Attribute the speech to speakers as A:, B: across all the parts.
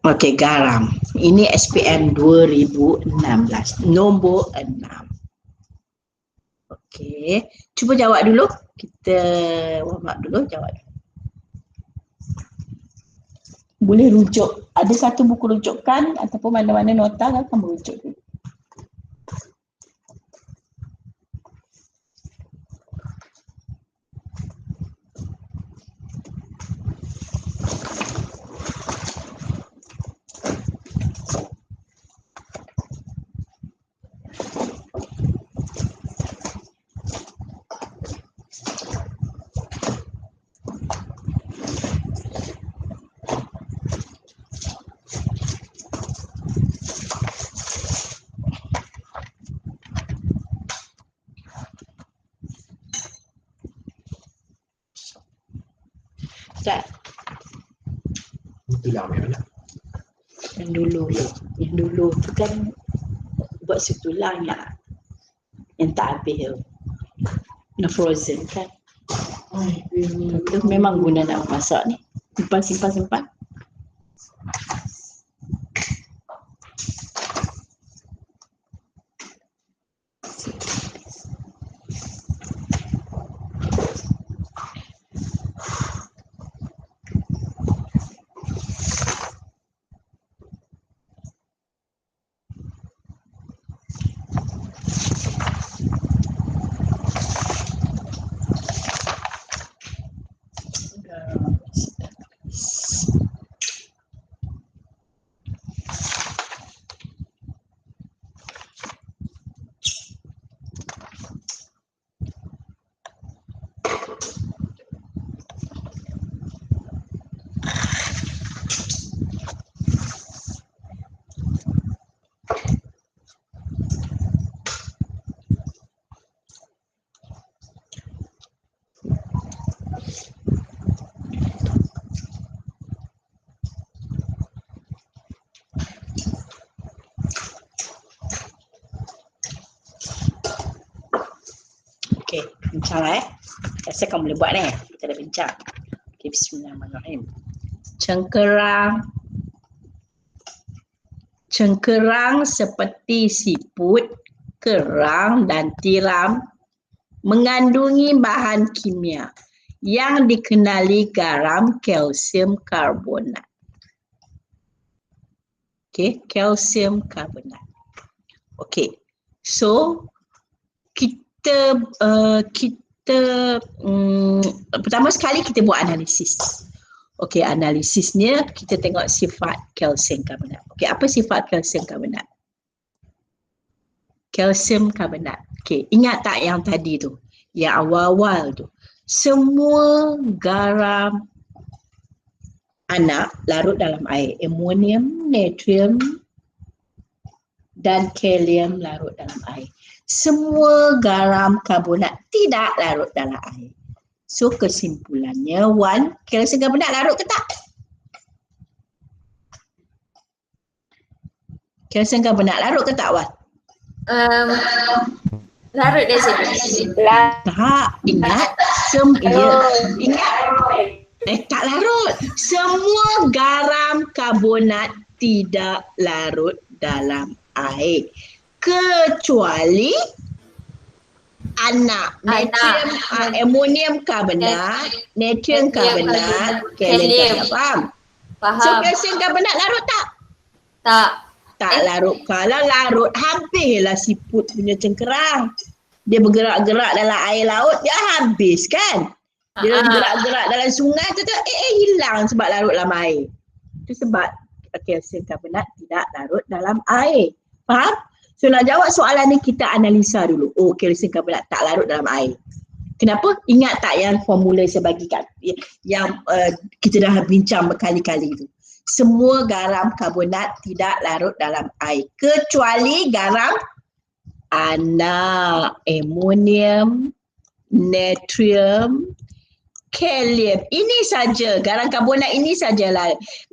A: Okey, garam. Ini SPM 2016, nombor 6. Okey, cuba jawab dulu. Kita warm up dulu, jawab. Boleh rujuk. Ada satu buku rujukan ataupun mana-mana nota akan merujuk dulu. Ustaz.
B: Itulah mana?
A: Yang dulu tu kan buat setulang yang tak habis tu. Yang frozen kan. Itu memang guna nak masak ni. Simpan. Okey, bincang Rasa kamu boleh buat ni. Kita dah bincang. Okey, bismillahirrahmanirrahim. Cengkerang seperti siput, kerang dan tiram mengandungi bahan kimia yang dikenali garam kalsium karbonat. Okey, kalsium karbonat. Okey. So pertama sekali kita buat analisis. Okey, analisisnya kita tengok sifat kalsium karbonat. Okey, apa sifat kalsium karbonat? Kalsium karbonat. Okey, ingat tak yang tadi tu? Yang awal-awal tu. Semua garam anak larut dalam air. Amonium, natrium dan kalium larut dalam air. Semua garam karbonat tidak larut dalam air. So kesimpulannya, kalsium karbonat larut ke tak? Kalsium karbonat larut ke tak, Wan?
C: Larut dah sini.
A: Tak, ingat. Tak larut. Semua garam karbonat tidak larut dalam air. Kecuali anak. Amonium karbonat, natrium karbonat, kalium karbonat. Faham? So kalsium karbonat larut tak? Tak larut. Kalau larut, habislah siput punya cengkerang. Dia bergerak-gerak dalam air laut, dia habis kan? Dia bergerak-gerak dalam sungai tu hilang sebab larut dalam air. Itu sebab kalsium karbonat tidak larut dalam air. Faham? So nak jawab soalan ni kita analisa dulu. Oh, kalsium karbonat tak larut dalam air. Kenapa? Ingat tak yang formula saya bagi kat yang kita dah bincang berkali-kali tu. Semua garam karbonat tidak larut dalam air kecuali garam anak, amonium, natrium, kalium. Ini saja, garam karbonat ini saja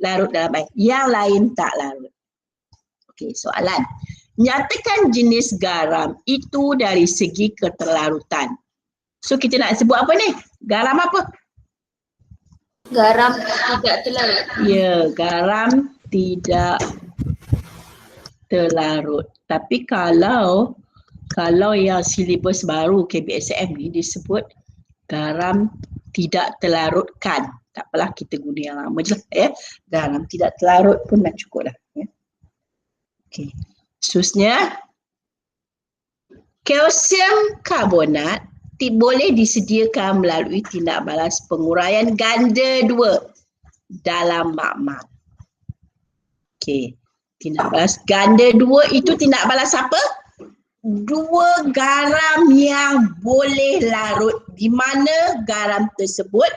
A: larut dalam air. Yang lain tak larut. Okey, soalan. Nyatakan jenis garam itu dari segi keterlarutan. So kita nak sebut apa ni? Garam apa?
C: Garam tidak terlarut.
A: Ya, garam tidak terlarut. Tapi kalau yang silibus baru KBSM ni disebut garam tidak terlarutkan. Tak apalah, kita guna yang lama je lah ya. Garam tidak terlarut pun dah cukup dah. Ya. Okey. Seterusnya, kalsium karbonat boleh disediakan melalui tindak balas penguraian ganda 2 dalam makmal. Okey. Tindak balas ganda 2 itu tindak balas apa? 2 garam yang boleh larut, di mana garam tersebut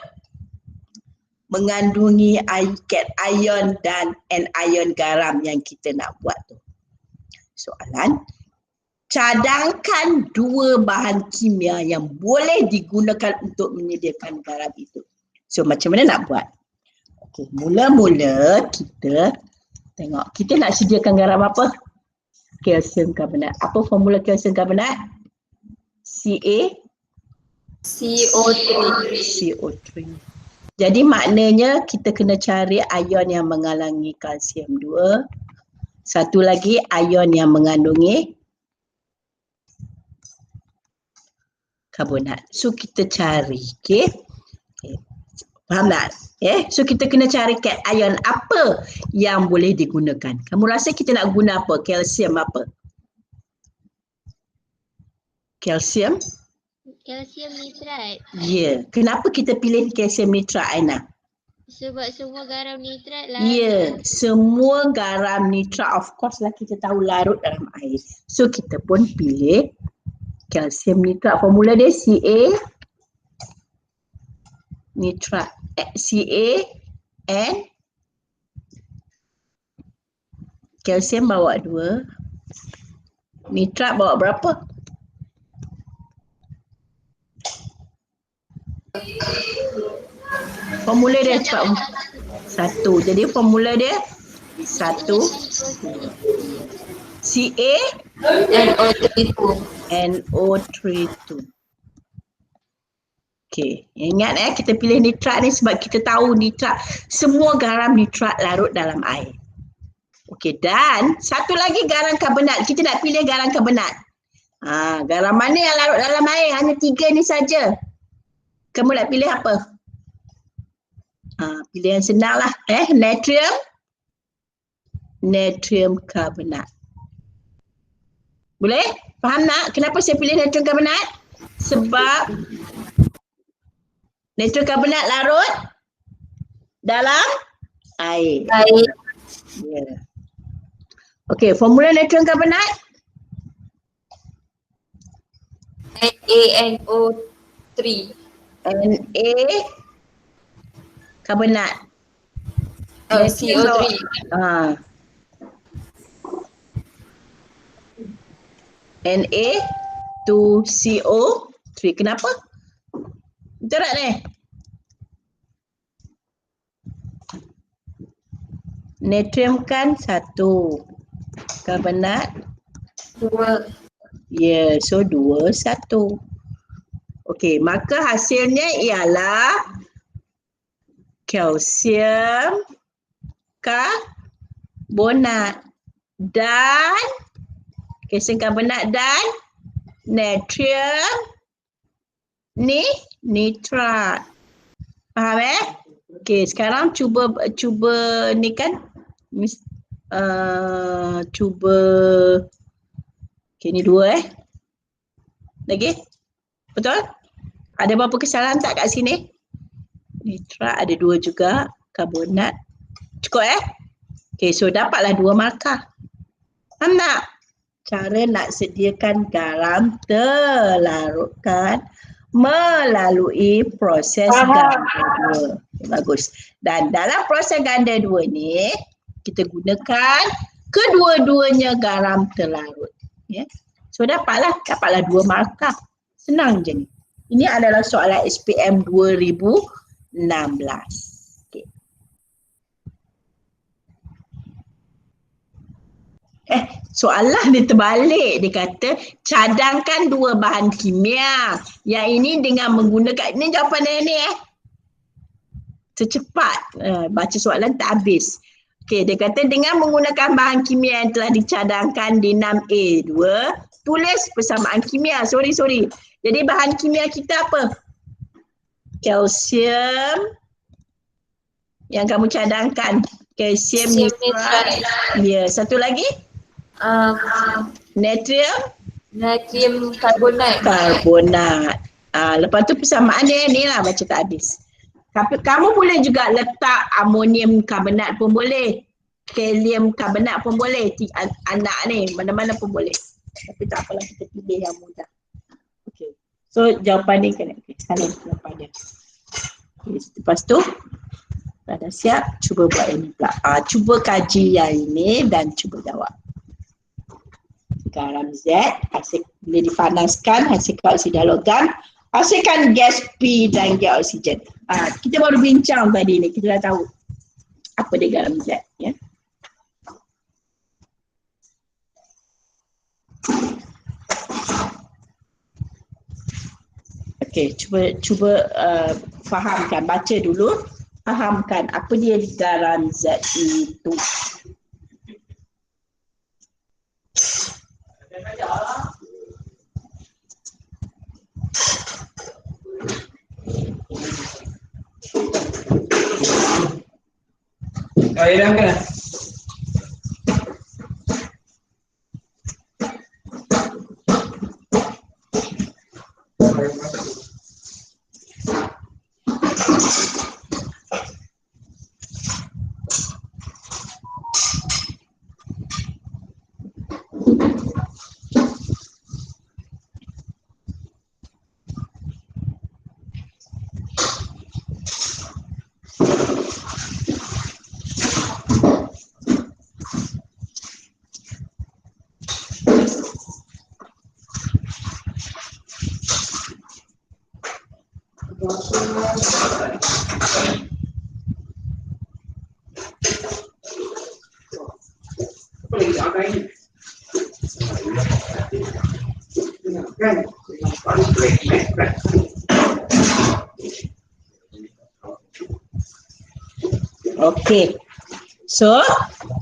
A: mengandungi ion dan anion garam yang kita nak buat tu. Soalan, cadangkan 2 bahan kimia yang boleh digunakan untuk menyediakan garam itu. So macam mana nak buat? Okey, mula-mula kita tengok, kita nak sediakan garam apa? Kalsium karbonat. Apa formula kalsium karbonat? CO3. Jadi maknanya kita kena cari ion yang menghalangi kalsium 2. Satu lagi ion yang mengandungi karbonat. So kita cari, okey. Faham tak? So kita kena cari ion apa yang boleh digunakan. Kamu rasa kita nak guna apa? Kalsium apa? Kalsium
C: nitrat.
A: Ya. Kenapa kita pilih kalsium nitrat, Aina?
C: Sebab semua garam nitrat
A: larut. Ya, semua garam nitrat of course lah kita tahu larut dalam air. So kita pun pilih kalsium nitrat. Formula dia Ca nitrat. Ca kalsium bawa 2. Nitrat bawa berapa? Formula dia cepat. 1. Jadi formula dia 1 NO32. Okey, ingat kita pilih nitrat ni sebab kita tahu nitrat, semua garam nitrat larut dalam air. Okey, dan satu lagi garam karbonat. Kita nak pilih garam karbonat. Garam mana yang larut dalam air? Hanya 3 ni saja. Kamu nak pilih apa? Pilih yang senang lah. Natrium karbonat. Boleh? Faham tak? Kenapa saya pilih natrium karbonat? Sebab natrium karbonat larut dalam air. Yeah. Okey, formula natrium karbonat?
C: NaNO3.
A: Na karbonat.
C: CO3.
A: Na2CO3. Kenapa? Betul tak ni? Natrium kan 1. Karbonat
C: 2.
A: Ya, so 2, 1. Okey, maka hasilnya ialah kalsium karbonat dan natrium nitrat. Faham Okey, sekarang cuba ni kan cuba okey, ni 2 lagi. Betul? Ada berapa kesalahan tak kat sini? Nitrat ada 2 juga, karbonat. Cukup Okey, so dapatlah 2 markah. Faham tak? Cara nak sediakan garam terlarutkan melalui proses ganda 2. Bagus. Dan dalam proses ganda 2 ni, kita gunakan kedua-duanya garam terlarut. So dapatlah 2 markah. Senang je ni. Ini adalah soalan SPM 2016. Okay. Soalan dia terbalik. Dia kata cadangkan 2 bahan kimia. Yang ini dengan menggunakan, ini jawapan dia ni Secepat baca soalan tak habis. Okey, dia kata dengan menggunakan bahan kimia yang telah dicadangkan di 6A2, tulis persamaan kimia. Sorry. Jadi bahan kimia kita apa? Kalsium yang kamu cadangkan. Kalsium nitrate. Ya, satu lagi? Natrium
C: karbonat.
A: Lepas tu persamaan dia ni lah baca tak habis. Kamu boleh juga letak amonium karbonat pun boleh. Kalium karbonat pun boleh. Anak ni mana-mana pun boleh. Tapi tak apalah, kita pilih yang mudah. Okay. So jawapan ni kena. Okay, salah jawapan dia. Okay, lepas tu dah siap, cuba buat ini pula. Cuba kaji yang ini dan cuba jawab. Garam Z boleh dipanaskan, hasilkan oksida logam, hasilkan gas P dan gas oksigen. Kita baru bincang tadi ni, kita dah tahu apa dia garam Z, ya. Okey, cuba fahamkan, baca dulu, fahamkan apa dia garam Z itu.
B: Hilangkan.
A: Okey. So,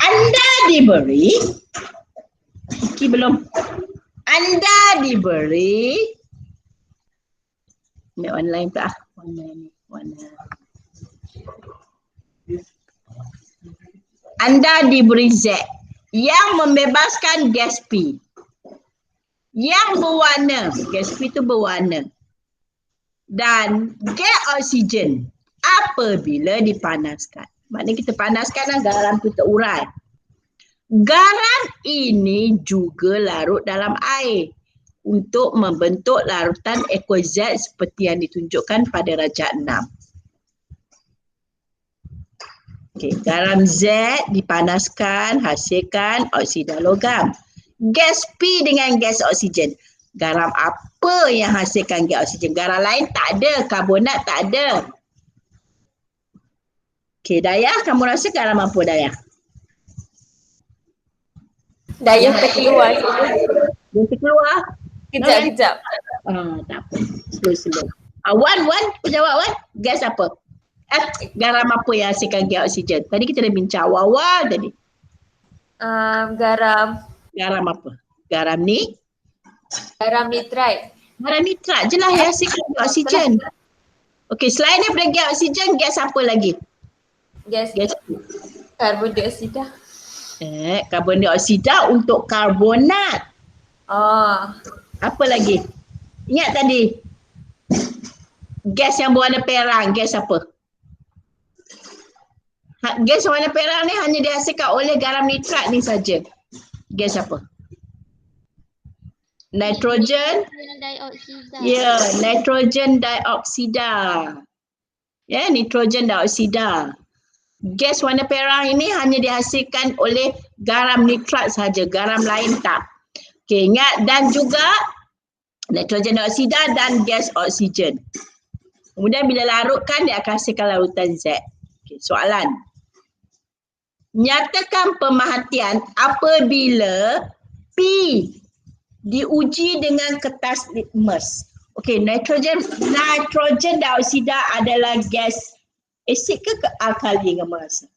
A: anda diberi belum? Anda diberi ni online tak? Warna. Anda diberi Z yang membebaskan gas P yang berwarna, gas P itu berwarna, dan gas oksigen apabila dipanaskan. Maknanya kita panaskan garam tu terurai. Garam ini juga larut dalam air untuk membentuk larutan aqua Z seperti yang ditunjukkan pada rajah 6. Okay, garam Z dipanaskan, hasilkan oksida logam. Gas P dengan gas oksigen. Garam apa yang hasilkan gas oksigen? Garam lain tak ada, karbonat tak ada. Okay, Dayah, kamu rasa garam apa, Dayah?
C: Dayah terkeluar.
A: Dia terkeluar?
C: Kejap.
A: Tak apa. Slow. Wan, jawab Wan. Gas apa? Garam apa yang hasilkan gas oksigen? Tadi kita dah bincang awal tadi.
C: Garam
A: apa? Garam ni?
C: Garam nitrat.
A: Garam nitrat je lah yang hasilkan gas oksigen. Okey, selain daripada gas oksigen, gas apa lagi?
C: Gas karbon dioksida.
A: Karbon dioksida untuk karbonat. Apa lagi? Ingat tadi? Gas yang berwarna perang, gas apa? Gas warna perang ni hanya dihasilkan oleh garam nitrat ni saja. Gas apa? Nitrogen dioksida. Ya, nitrogen dioksida. Ya, nitrogen dioksida. Gas warna perang ini hanya dihasilkan oleh garam nitrat saja, garam lain tak. Okey, ingat, dan juga nitrogen dioksida dan gas oksigen. Kemudian bila larutkan dia akan hasilkan larutan Z. Okey, soalan. Nyatakan pemerhatian apabila P diuji dengan kertas litmus. Okey, nitrogen dioksida adalah gas asid ke alkali, kamu rasa?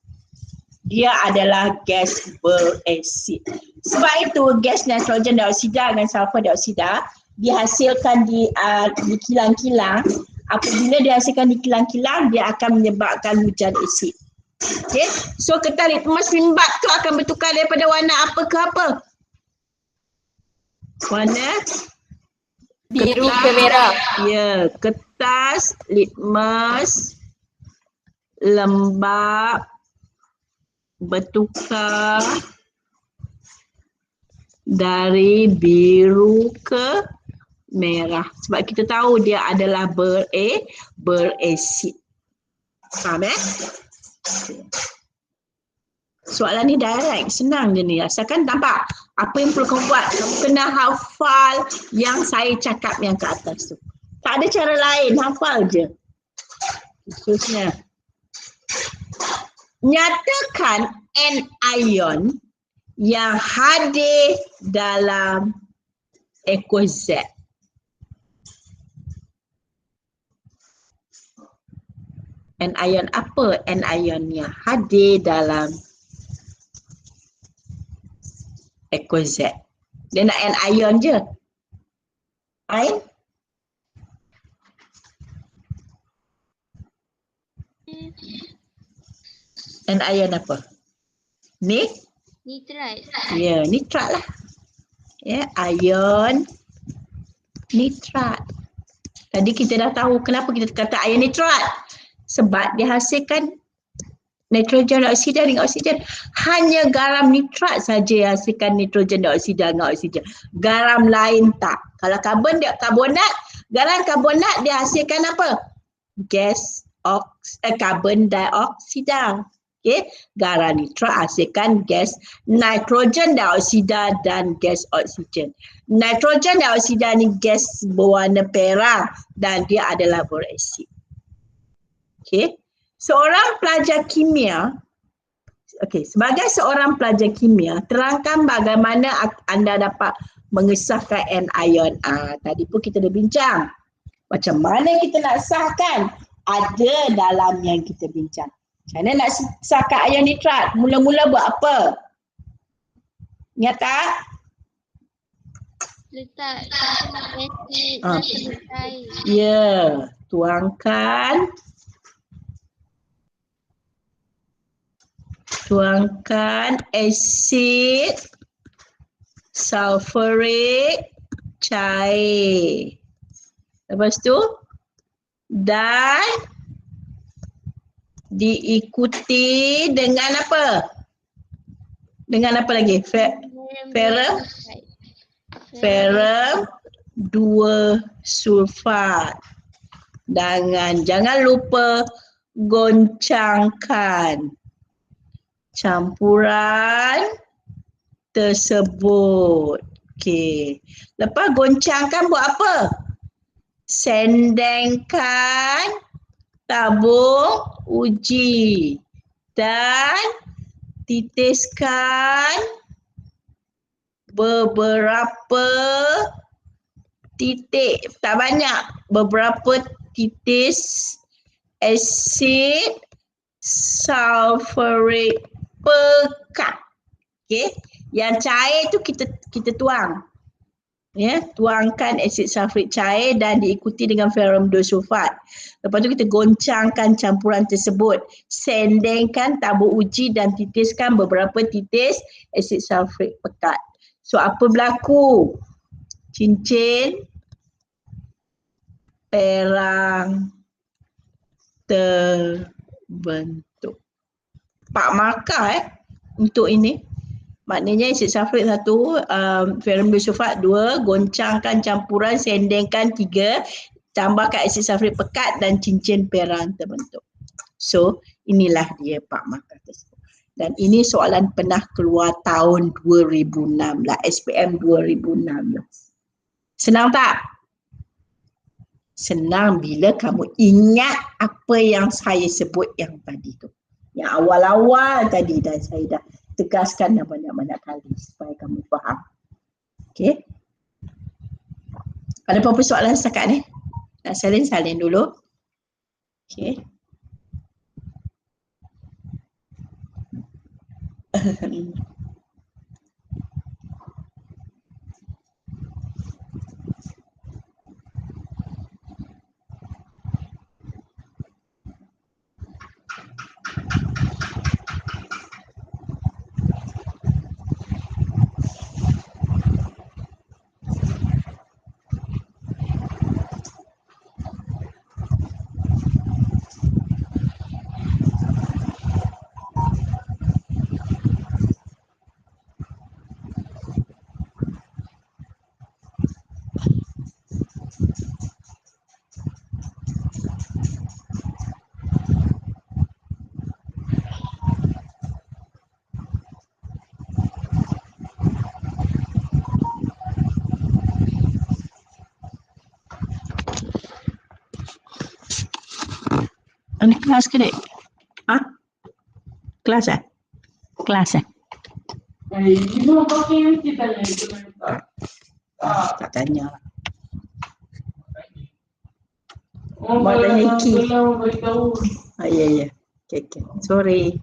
A: dia adalah gas berasid. Sebab itu gas nitrogen dioksida dengan sulfur dioksida dihasilkan di kilang-kilang. Apabila dihasilkan di kilang-kilang, dia akan menyebabkan hujan asid. Okay. So kertas litmus limbat tu akan bertukar daripada warna apa ke apa? Warna
C: biru ke merah.
A: Ya, kertas litmus lembap bertukar dari biru ke merah. Sebab kita tahu dia adalah berasid. Faham Soalan ni direct, senang je ni. Asalkan nampak apa yang perlu kamu buat. Kamu kena hafal yang saya cakap yang ke atas tu. Tak ada cara lain, hafal je. Khususnya. Nyatakan anion yang hadir dalam equals Z. Anion apa? Anion yang hadir dalam equals Z. Dia nak anion je. Anion apa?
B: Nitrat.
A: Ya, nitrat lah. Ya, ion nitrat. Tadi kita dah tahu kenapa kita kata ion nitrat. Sebab dihasilkan nitrogen dioksida dengan oksigen. Hanya garam nitrat saja yang hasilkan nitrogen dioksida dengan oksigen. Garam lain tak. Kalau karbonat, garam karbonat dia hasilkan apa? Gas karbon dioksida. Okay. Garam nitrat hasilkan gas nitrogen dioksida dan gas oksigen. Nitrogen dioksida ni gas berwarna perak dan dia adalah berasid. Okay. Seorang pelajar kimia, sebagai seorang pelajar kimia, terangkan bagaimana anda dapat mengesahkan anion. Tadi pun kita dah bincang. Macam mana kita nak sahkan? Ada dalam yang kita bincang. Macam mana nak sahkan ion nitrat? Mula-mula buat apa? Ingat tak?
B: Letak asid dalam air.
A: Ya, tuangkan asid sulfurik cair. Lepas tu dan diikuti dengan apa? Dengan apa lagi? Ferrum 2 sulfat. Jangan lupa goncangkan campuran tersebut. Okey. Lepas goncangkan buat apa? Sendengkan tabung uji dan titiskan beberapa titik, tak banyak, beberapa titis asid sulfurik pekat. Okey, yang cair tu kita tuang. Ya, tuangkan asid sulfurik cair dan diikuti dengan ferrum 2 sulfat. Lepas tu kita goncangkan campuran tersebut, sendengkan tabung uji dan titiskan beberapa titis asid sulfurik pekat. So apa berlaku? Cincin perang terbentuk. 4 markah untuk ini. Maknanya asid sulfurik 1, ferrum 2 sulfat 2, goncangkan campuran, sendengkan 3, tambahkan asid sulfurik pekat dan cincin perang terbentuk. So inilah dia 4 markah tersebut. Dan ini soalan pernah keluar tahun 2016, SPM 2016. Senang tak? Senang bila kamu ingat apa yang saya sebut yang tadi tu. Yang awal-awal tadi dan saya dah tegaskan banyak-banyak kali supaya kamu faham. Okey. Ada apa-apa soalan setakat ni? Nak salin dulu. Okey. Ini kelas ke dek? Ha? Kelas eh? Kelas eh? Tak tanya. Mak tanya Iki. Ya, ya. Okay. Sorry.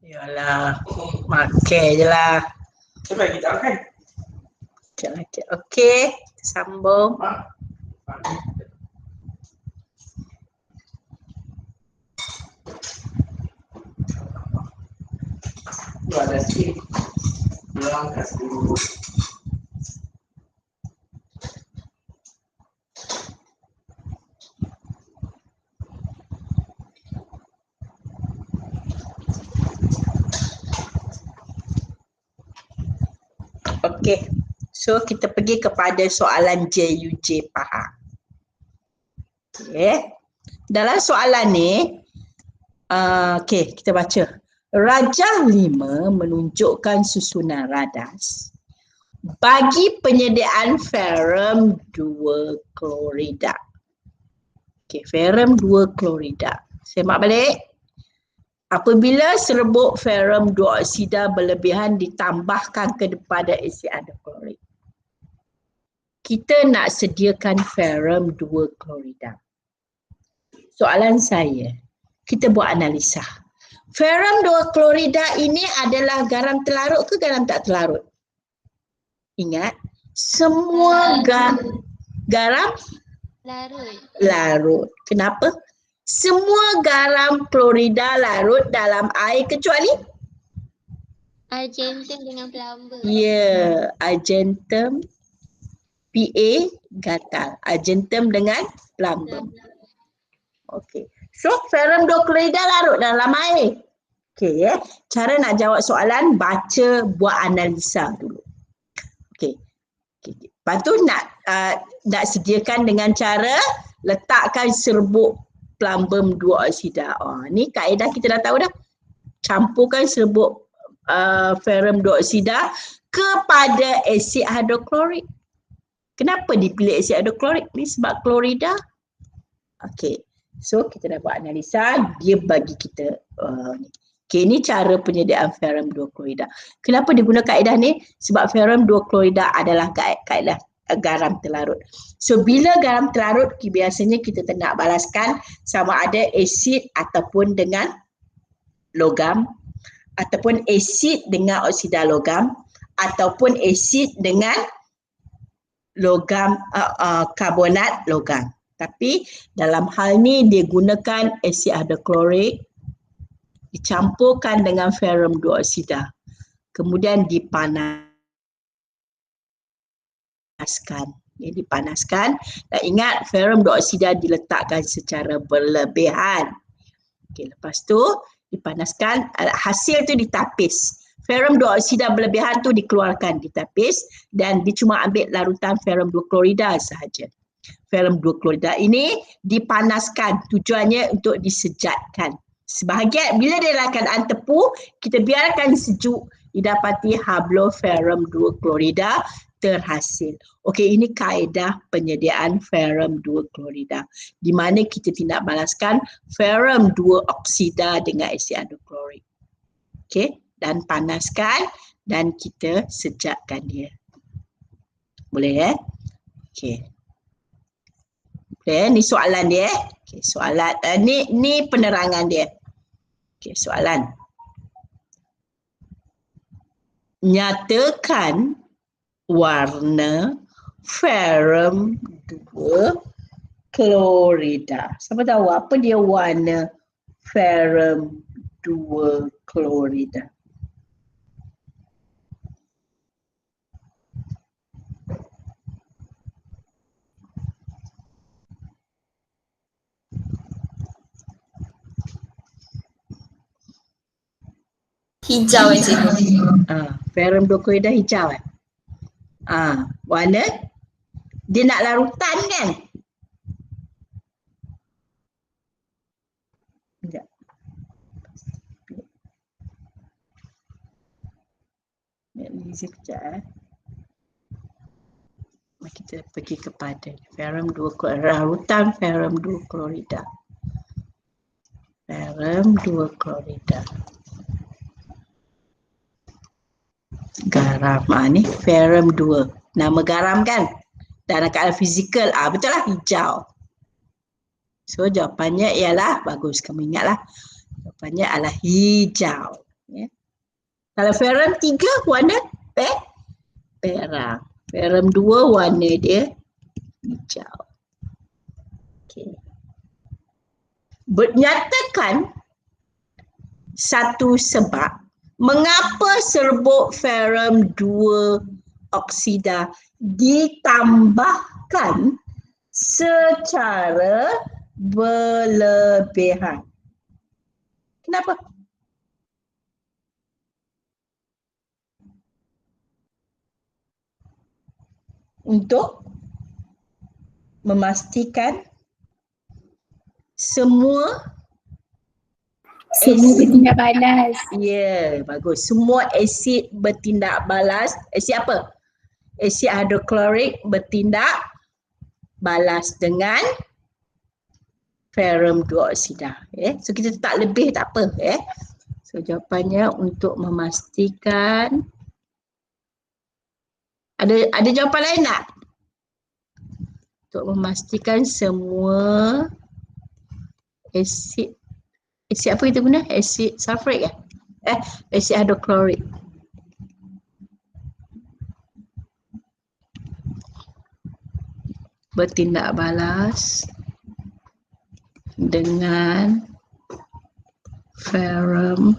A: Yalah, makai je lah. Okey, sambung. Ada sikit. Belum kasih dulu. Okey. So kita pergi kepada soalan JUJ faham. Okey. Dalam soalan ni okey, kita baca. Rajah 5 menunjukkan susunan radas bagi penyediaan ferrum 2 klorida. Okey, ferrum 2 klorida. Semak balik. Apabila serbuk ferrum 2 oksida berlebihan ditambahkan kepada asid hidroklorik, kita nak sediakan ferrum 2 klorida. Soalan saya, kita buat analisa. Ferrum 2 klorida ini adalah garam terlarut ke garam tak terlarut? Ingat, semua garam larut. Kenapa? Semua garam klorida larut dalam air kecuali
B: argentum dengan plumber.
A: ya, argentum PA gatal. Argentum dengan plumber. Okey. So ferrum 2 klorida larut dalam air. Okey ya. Cara nak jawab soalan, baca, buat analisa dulu. Okey. Okay. Lepas tu nak sediakan dengan cara letakkan serbuk plumbum 2 oksida. Ni kaedah kita dah tahu dah. Campurkan serbuk ferrum 2 oksida kepada asid hidroklorik. Kenapa dipilih asid hidroklorik? Ni sebab klorida. Okey. So kita dah buat analisa, dia bagi kita ni. Okey, ni cara penyediaan ferrum 2 klorida. Kenapa digunakan kaedah ni? Sebab ferrum 2 klorida adalah kaedah garam terlarut. So bila garam terlarut, biasanya kita nak balaskan sama ada asid ataupun dengan logam, ataupun asid dengan oksida logam, ataupun asid dengan logam karbonat logam. Tapi dalam hal ni dia gunakan asid hidroklorik dicampurkan dengan ferrum 2 oksida. Kemudian dipanaskan. Dipanaskan. Dan ingat ferrum 2 oksida diletakkan secara berlebihan. Okey, lepas tu dipanaskan, hasil tu ditapis. Ferrum 2 oksida berlebihan tu dikeluarkan, ditapis dan dia cuma ambil larutan ferrum 2 klorida sahaja. Ferrum 2 klorida ini dipanaskan, tujuannya untuk disejatkan. Sebahagian bila dia dalam keadaan tepu, kita biarkan sejuk, didapati habloferrum 2 klorida terhasil. Okey, ini kaedah penyediaan ferrum 2 klorida di mana kita tindak balaskan ferrum 2 oksida dengan asid hidroklorik. Okey, dan panaskan dan kita sejakkan dia. Boleh Okey. Okey, ni soalan dia. Okey, soalan ni penerangan dia. Okey, soalan. Nyatakan warna ferrum 2 klorida. Siapa tahu apa dia warna ferrum 2 klorida?
C: Hijau cikgu.
A: Ferrum 2 klorida hijau warna dia nak larutan kan? Sekejap. Sekejap kita pergi kepada ferrum 2 klorida, larutan ferrum 2 klorida. Ferrum 2 klorida. Garam ni ferrum 2. Nama garam kan? Dalam keadaan fizikal betul lah hijau. So jawapannya ialah, bagus kamu ingatlah. Jawapannya adalah hijau. Kalau ferrum 3 warna perak. Ferrum 2 warna dia hijau. Okey. Nyatakan satu sebab mengapa serbuk ferrum 2 oksida ditambahkan secara berlebihan. Kenapa? Untuk memastikan semua
B: bertindak balas.
A: Ya, bagus. Semua asid bertindak balas. Asid apa? Asid hidroklorik bertindak balas dengan ferrum 2 oksida. So kita tak lebih tak apa. So jawapannya untuk memastikan. Ada jawapan lain tak? Untuk memastikan semua asid apa kita guna? Asid sulfurik asid hidroklorik. Bertindak balas dengan ferrum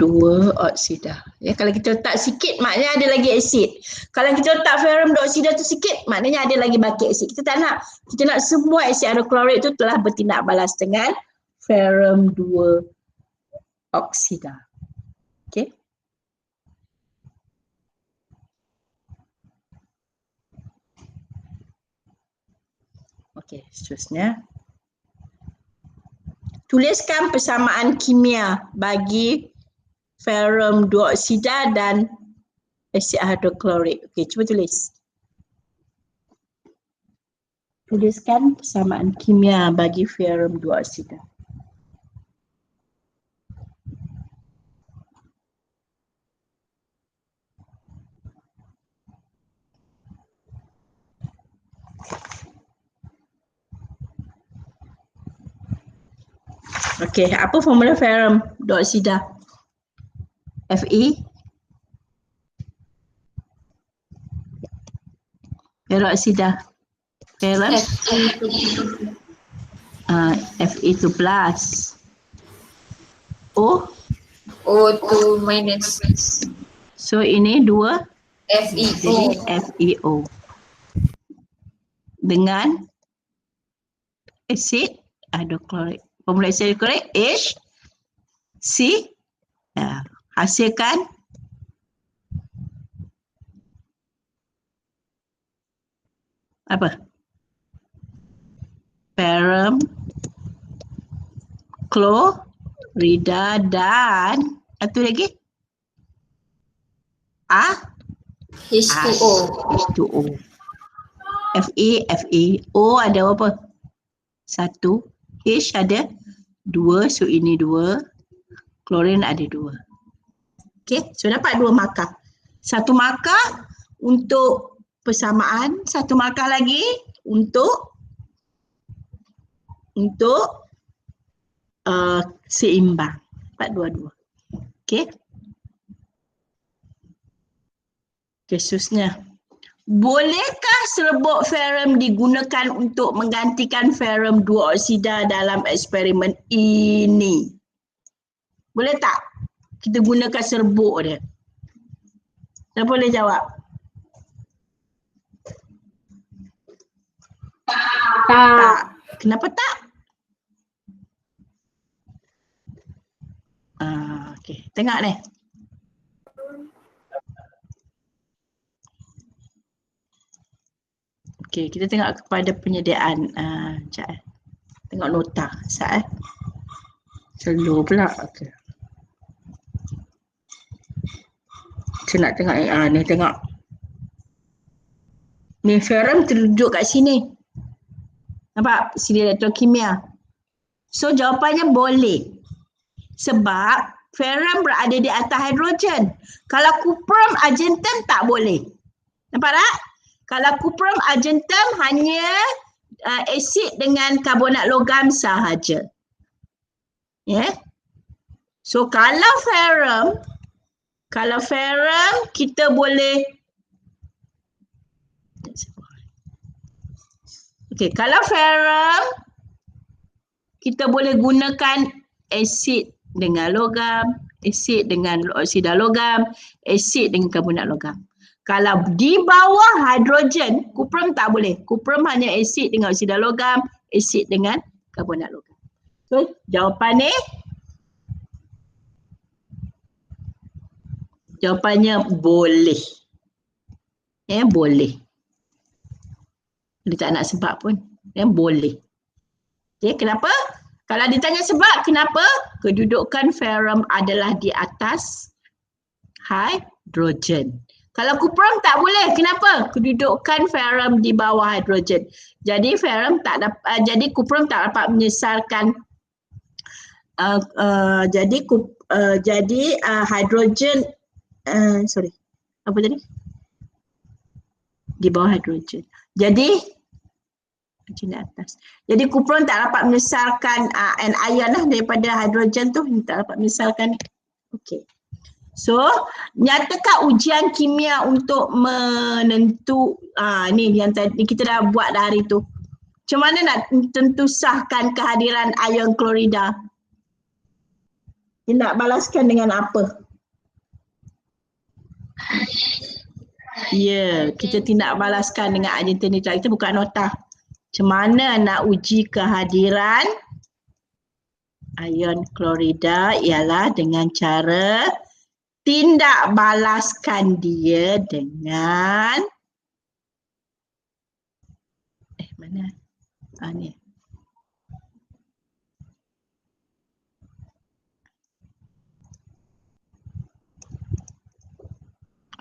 A: 2 oksida. Kalau kita letak sikit maknanya ada lagi asid. Kalau kita letak ferrum 2 oksida tu sikit maknanya ada lagi bakit asid. Kita tak nak. Kita nak semua asid hidroklorik tu telah bertindak balas dengan ferrum 2 oksida. Okey. Okey, seterusnya. Tuliskan persamaan kimia bagi ferrum 2 oksida dan asid hidroklorik. Okey, cuba tulis. Tuliskan persamaan kimia bagi ferrum 2 oksida. Okey, apa formula ferrum 2 oksida? Fe peroksida ferrum Fe2 plus O
C: O2 minus
A: so ini 2
C: FeO.
A: jadi FeO dengan asid hidroklorik. Formula asid hidroklorik HC hasilkan apa? Ferrum klorida dan satu lagi
C: H2O.
A: H2O. Fe, O ada apa? 1, H ada 2, so ini 2, klorin ada 2. Okey, so dapat 2 markah. 1 markah untuk persamaan, 1 markah lagi untuk seimbang. Dapat 2-2. Okey. Okey, seterusnya. Bolehkah serbuk ferrum digunakan untuk menggantikan ferrum 2 oksida dalam eksperimen ini? Boleh tak kita gunakan serbuk dia? Siapa boleh jawab? Tak. Kenapa tak? Okey, tengok ni. Okey, kita tengok kepada penyediaan. Sekejap. Tengok nota. Sekejap. Slow pula. Okey. Saya nak tengok ni, tengok. Ni ferrum tertunjuk kat sini. Nampak? Sini elektrokimia. So jawapannya boleh. Sebab ferrum berada di atas hidrogen. Kalau cuprum argentum tak boleh. Nampak tak? Kalau cuprum argentum hanya asid dengan karbonat logam sahaja. Ya. Yeah? So kalau ferrum kita boleh kalau ferrum kita boleh gunakan asid dengan logam, asid dengan oksida logam, asid dengan karbonat logam. Kalau di bawah hidrogen, cuprum tak boleh. Cuprum hanya asid dengan oksida logam, asid dengan karbonat logam. So, jawapannya boleh. Boleh. Dia tak nak sebab pun. Boleh. Okay, kenapa? Kalau ditanya sebab, kenapa? Kedudukan ferrum adalah di atas hidrogen. Kalau cuprum tak boleh. Kenapa? Kedudukan ferrum di bawah hidrogen. Jadi cuprum tak dapat menyesarkan hidrogen apa tadi? Di bawah hidrogen. Jadi atas. Jadi cuprum tak dapat menyesarkan anion lah daripada hidrogen tu, tak dapat menyesarkan. Okey. So, nyatakan ujian kimia untuk menentu ni yang tadi kita dah buat dah hari tu. Macam mana nak tentu sahkan kehadiran ion klorida? Dia nak balaskan dengan apa? Ya, kita tidak balaskan dengan argentin nitrat. Kita buka nota. Macam mana nak uji kehadiran ion klorida ialah dengan cara tindak balaskan dia dengan Ni.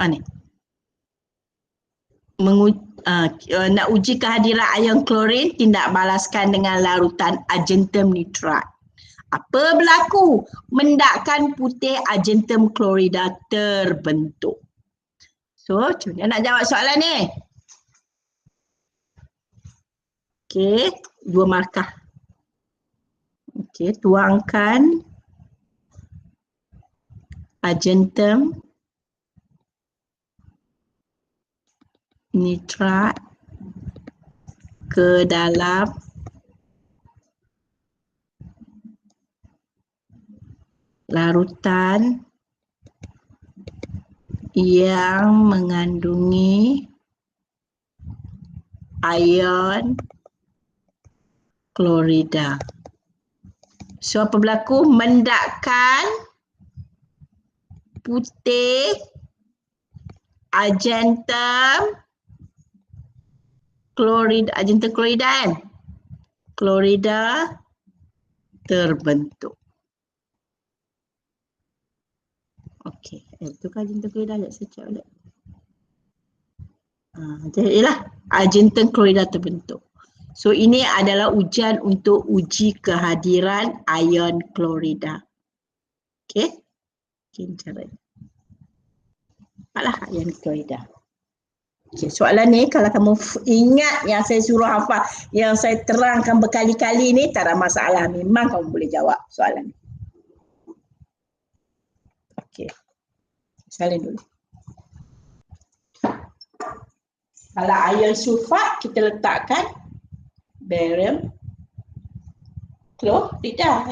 A: Ni. Nak uji kehadiran ion klorin, tindak balaskan dengan larutan argentum nitrat. Apa berlaku? Mendakan putih argentum klorida terbentuk. So, cuba nak jawab soalan ni. Okey, 2 markah. Okey, tuangkan argentum nitrat ke dalam larutan yang mengandungi ion klorida. So apa berlaku? Mendakan putih argentum klorida kan? Klorida terbentuk. Okey, itu kan argentum klorida, saya cek balik. Jadilah argentum klorida terbentuk. So ini adalah ujian untuk uji kehadiran ion klorida. Okey. Okey, cara ni. Nampaklah ion klorida. Okay, soalan ni kalau kamu ingat yang saya suruh hafal, yang saya terangkan berkali-kali ni, tak ada masalah. Memang kamu boleh jawab soalan ni. Okey. Salin dulu. Kalau ion sulfat, kita letakkan barium klorida.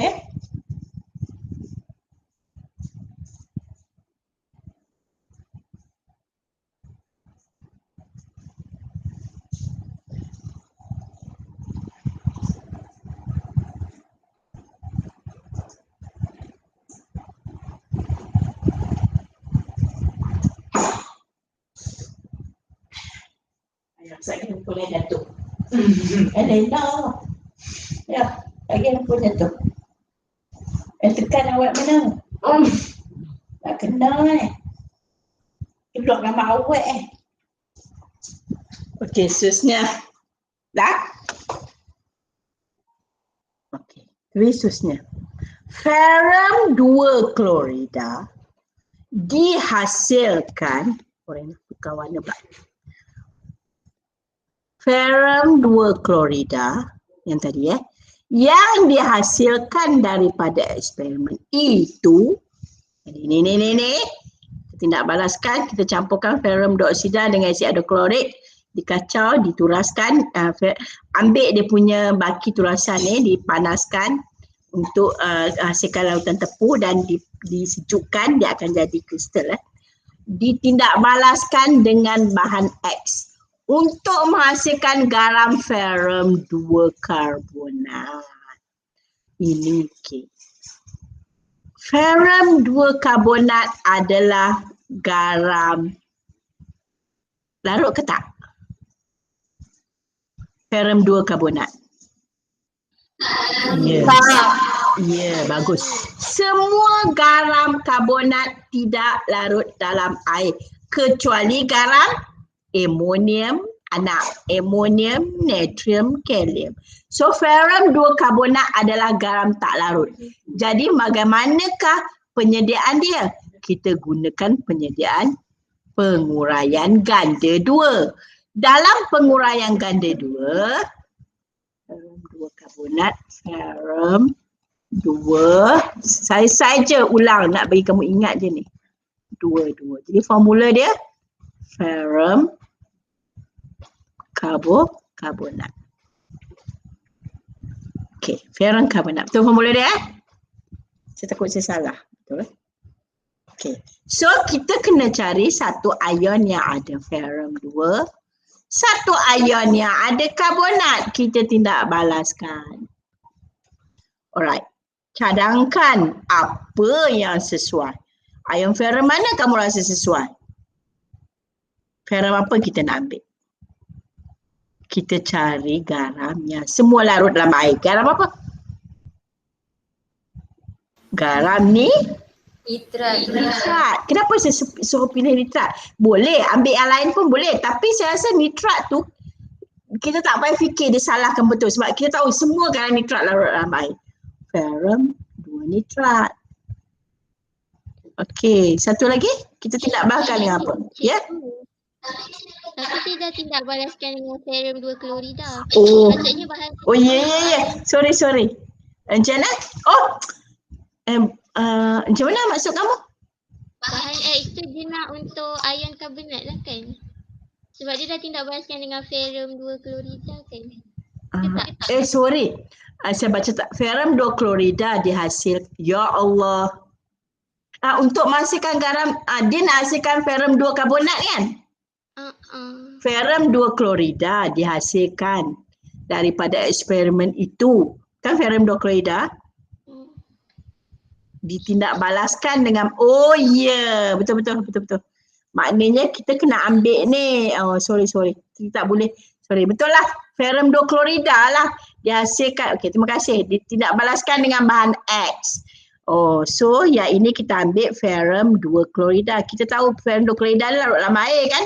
A: Saya boleh jatuh. Elena. Ya, lagi pun jatuh. Tekan awak mana? Tak kena Keluar nama awak Okey, seterusnya. Dah? Okey, seterusnya. Ferrum 2 klorida dihasilkan, orang nak tukar warna pula. Ferrum 2 klorida yang tadi yang dihasilkan daripada eksperimen itu, jadi ni tindak balaskan, kita campurkan ferrum dioksida dengan asid hidroklorik, dikacau, dituraskan, ambil dia punya baki turasan ni, dipanaskan untuk hasilkan larutan tepung dan disejukkan, dia akan jadi kristal. Ditindak balaskan dengan bahan X untuk menghasilkan garam ferrum 2 karbonat. Ini ferrum 2 karbonat adalah garam. Larut ke tak? Ferrum 2 karbonat. Ya. Ya, bagus. Semua garam karbonat tidak larut dalam air kecuali garam amonium, amonium, natrium, kalium. So ferrum 2 karbonat adalah garam tak larut. Jadi bagaimanakah penyediaan dia? Kita gunakan penyediaan penguraian ganda 2. Dalam penguraian ganda 2, ferrum 2 karbonat, ferrum 2, saya saja ulang nak bagi kamu ingat je ni. 2. Jadi formula dia ferrum karbonat. Okey, ferrum karbonat. Betul formula dia? Saya takut saya salah. Betul? Okey. So kita kena cari satu ion yang ada ferrum 2, satu ion yang ada karbonat. Kita tindak balaskan. Alright. Cadangkan apa yang sesuai. Ion ferrum mana kamu rasa sesuai? Ferrum apa kita nak ambil? kita cari garam yang semua larut dalam air. Garam apa? Garam ni
C: Nitrat.
A: nitrat. Kenapa saya suruh pilih nitrat? Boleh, ambil yang lain pun boleh. Tapi saya rasa nitrat tu, kita tak payah fikir dia salahkan betul. Sebab kita tahu semua garam nitrat larut dalam air. Ferrum 2 nitrat. Okey, satu lagi. Kita tindak balaskan dengan apa? Ya?
B: Tapi dia dah tindak balaskan dengan ferrum 2 klorida.
A: Oh.
B: Maksudnya bahan
A: Sorry. Macam mana? Oh. Macam mana maksud kamu?
B: Bahan X tu dia nak untuk ion karbonat lah kan? Sebab dia dah tindak balaskan dengan ferrum 2 klorida kan?
A: Sorry. Saya baca tak. Ferrum 2 klorida dihasil. Ya Allah. Untuk menghasilkan garam, dia nak hasilkan ferrum 2 karbonat kan? Ferrum 2 klorida dihasilkan daripada eksperimen itu. Kan ferrum 2 klorida? Ditindak balaskan dengan betul. Maknanya kita kena ambil ni. Sorry. Kita tak boleh. Sorry, betul lah. Ferrum 2 klorida lah dihasilkan. Okey, terima kasih. Ditindak balaskan dengan bahan X. So yang ini kita ambil ferrum 2 klorida. Kita tahu ferrum 2 klorida ni larut dalam air kan?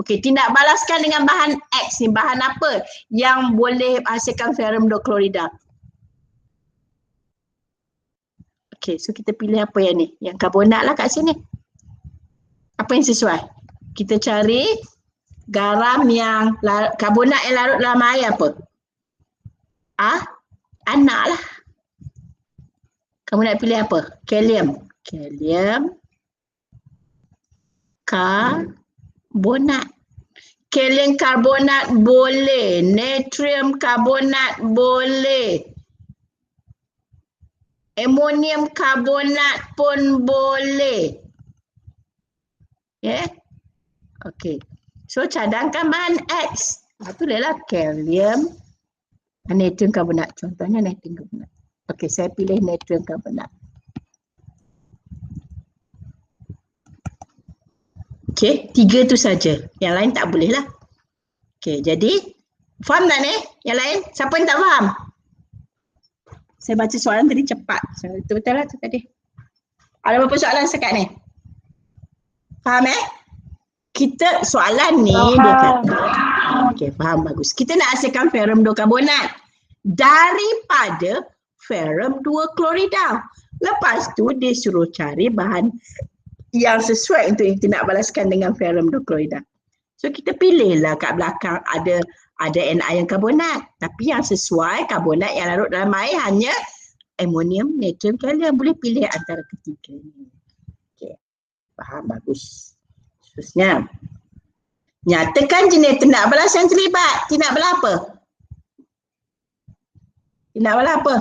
A: Okey, tindak balaskan dengan bahan X ni. Bahan apa yang boleh hasilkan ferrum 2 klorida? Okey, so kita pilih apa yang ni? Yang karbonat lah kat sini. Apa yang sesuai? Kita cari garam yang karbonat yang larut dalam air apa? Anak lah. Kamu nak pilih apa? Kalium. Karbonat. Kalium karbonat boleh. Natrium karbonat boleh. Amonium karbonat pun boleh. Ya? Okey. So cadangkan bahan X. Itu dia lah kalium, natrium karbonat. Contohnya natrium karbonat. Okey, saya pilih natrium karbonat. Okey, 3 tu saja. Yang lain tak boleh lah. Okey, jadi faham tak ni? Yang lain? Siapa yang tak faham? Saya baca soalan tadi cepat. Betul lah tu tadi. Ada berapa soalan sekat ni? Faham Kita soalan ni dia kata. Okey, faham, bagus. Kita nak hasilkan ferrum 2 karbonat daripada ferrum 2 klorida. Lepas tu dia suruh cari bahan yang sesuai untuk kita nak balaskan dengan ferrum 2 klorida. So kita pilihlah kat belakang ada anion karbonat. Tapi yang sesuai karbonat yang larut dalam air hanya amonium, natrium, kalium. Boleh pilih antara ketiga ni. Okey. Faham, bagus. Seterusnya. Nyatakan jenis tindak balas yang terlibat. Tindak balas apa? Tindak balas apa?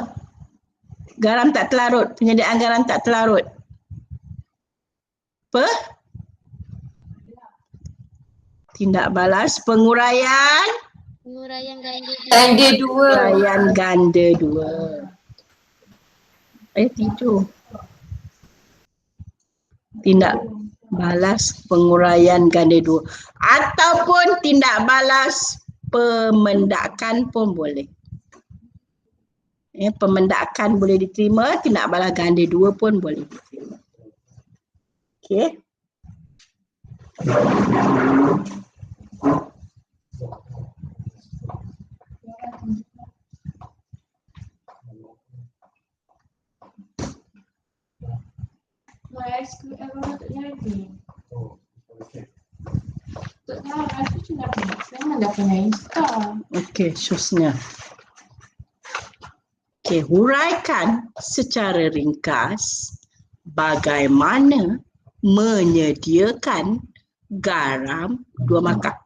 A: Garam tak terlarut. Penyediaan garam tak terlarut. Apa? Tindak balas penguraian
C: Ganda 2.
A: Penguraian ganda 2. Tidur. Tindak balas penguraian ganda 2 ataupun tindak balas pemendakan pun boleh. Pemendakan boleh diterima, tindak balas ganda 2 pun boleh diterima. Okey. Okey, seterusnya. Okey, huraikan secara ringkas bagaimana menyediakan garam 2 markah,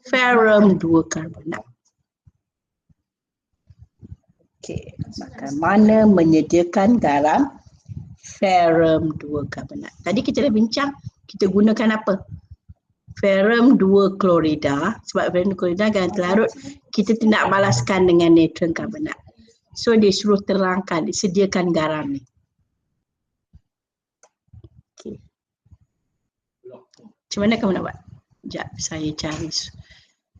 A: ferrum 2 karbonat. Okey, bagaimana menyediakan garam ferrum 2 karbonat. Tadi kita dah bincang, kita gunakan apa? Ferrum 2 klorida. Sebab ferrum 2 klorida garam terlarut, kita tindak balaskan dengan natrium karbonat. So dia suruh terangkan, disediakan garam ni. Okay. Macam mana kamu nak buat? Sekejap, saya cari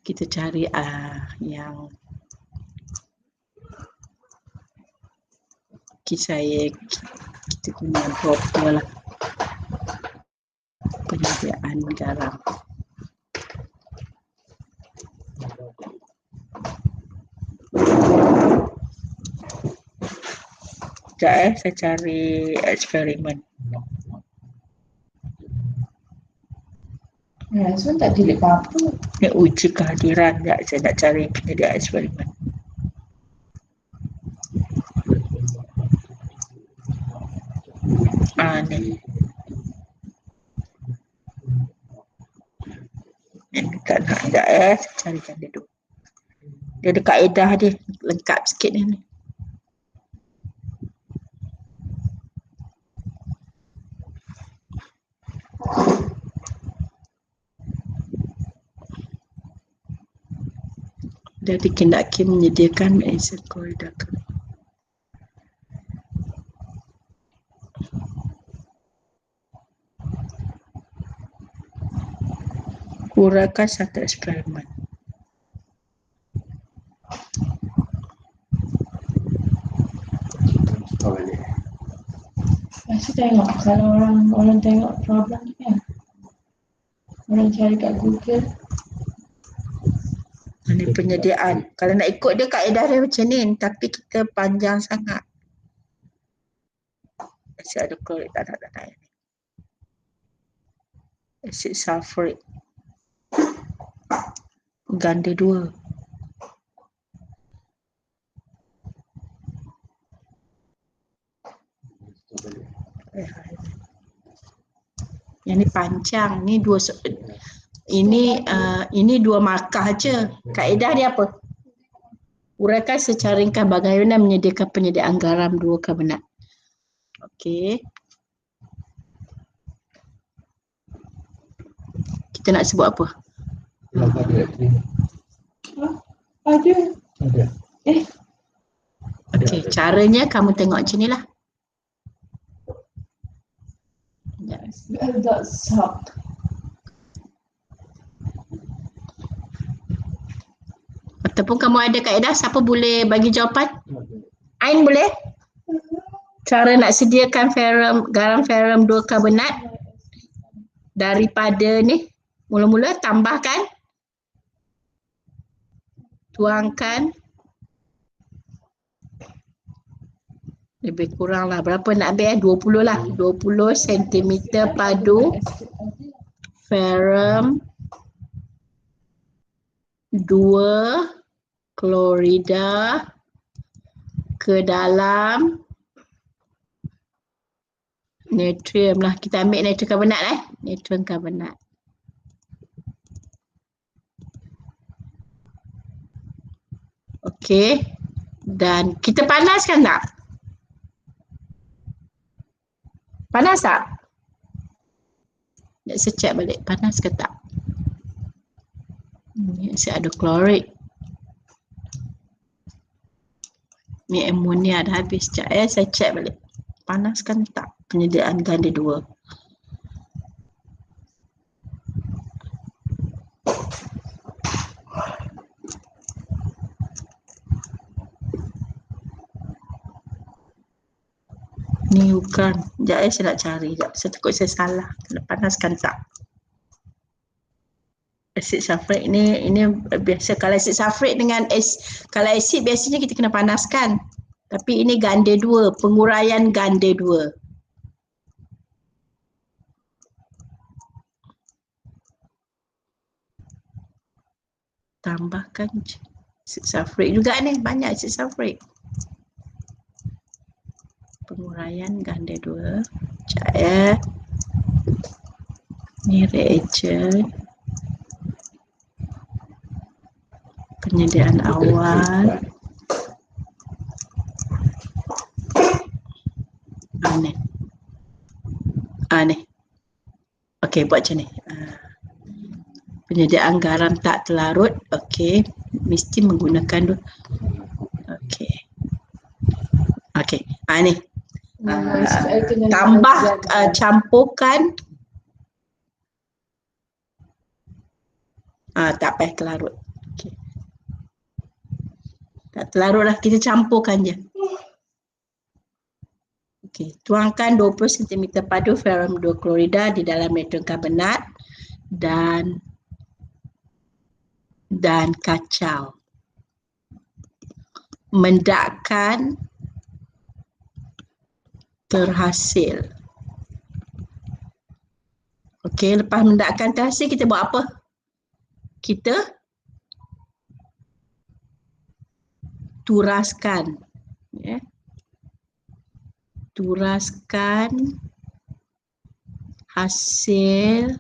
A: Kita cari yang kita guna proper lah. Penyediaan garam. Sekejap saya cari eksperimen.
D: So tak delete apa-apa.
A: Ini uji kehadiran. Sekejap saya nak cari penyediaan eksperimen. Ni. Ini tak nak. Sekejap saya carikan dia dulu. Dia ada kaedah dia. Lengkap sikit ni. Dia dikendaki menyediakan ensaikoida. Uraikan satu eksperimen.
D: Masih tengok kalau orang tengok problem kan. Orang cari kat Google.
A: Ini penyediaan. Kalau nak ikut dia kaedah dia macam ni, tapi kita panjang sangat. Asid ada klorik tak ada. Asid sulfurik. Ganda 2. Yang ni panjang, ni ini 2 markah je. Kaedah dia apa? Uraikan secara ringkas bagaimana menyediakan penyediaan garam 2 karbonat. Okey. Kita nak sebut apa?
D: Ada.
A: Okey, caranya kamu tengok macam ni lah.
D: Agak sok.
A: Ataupun kamu ada kaedah, siapa boleh bagi jawapan? Ain boleh? Cara nak sediakan garam ferrum 2 karbonat daripada ni, mula-mula tambahkan, tuangkan, lebih kurang lah, berapa nak ambil 20 lah, 20 cm padu ferrum 2 klorida ke dalam natrium lah. Kita ambil natrium karbonat natrium karbonat. Okey. Dan kita panaskan tak? Panas tak? Nak saya check balik, panas ke tak? Ni saya ada klorik. Ni amonia dah habis. Sekejap saya check balik. Panaskan tak penyediaan ganda 2? Ni bukan. Sekejap saya nak cari. Saya takut saya salah. Panaskan tak? Asid sulfurik ini biasa. Kalau asid sulfurik dengan kalau asid biasanya kita kena panaskan. Tapi ini ganda 2, penguraian ganda 2. Tambahkan asid sulfurik juga ni, banyak asid sulfurik. Penguraian ganda 2. Sekejap Ni reagen. Penyediaan awal. Ni. Okey, buat macam ni. Penyediaan garam tak terlarut. Okey, mesti menggunakan dulu. Okey. Okey. Ni. Tambah campurkan tak payah terlarut. Tak terlarut lah, kita campurkan je. Okey, tuangkan 20 cm padu ferrum 2 klorida di dalam natrium karbonat dan kacau. Mendakkan terhasil. Okey, lepas mendakkan terhasil kita buat apa? Kita turaskan. Ya. Turaskan hasil,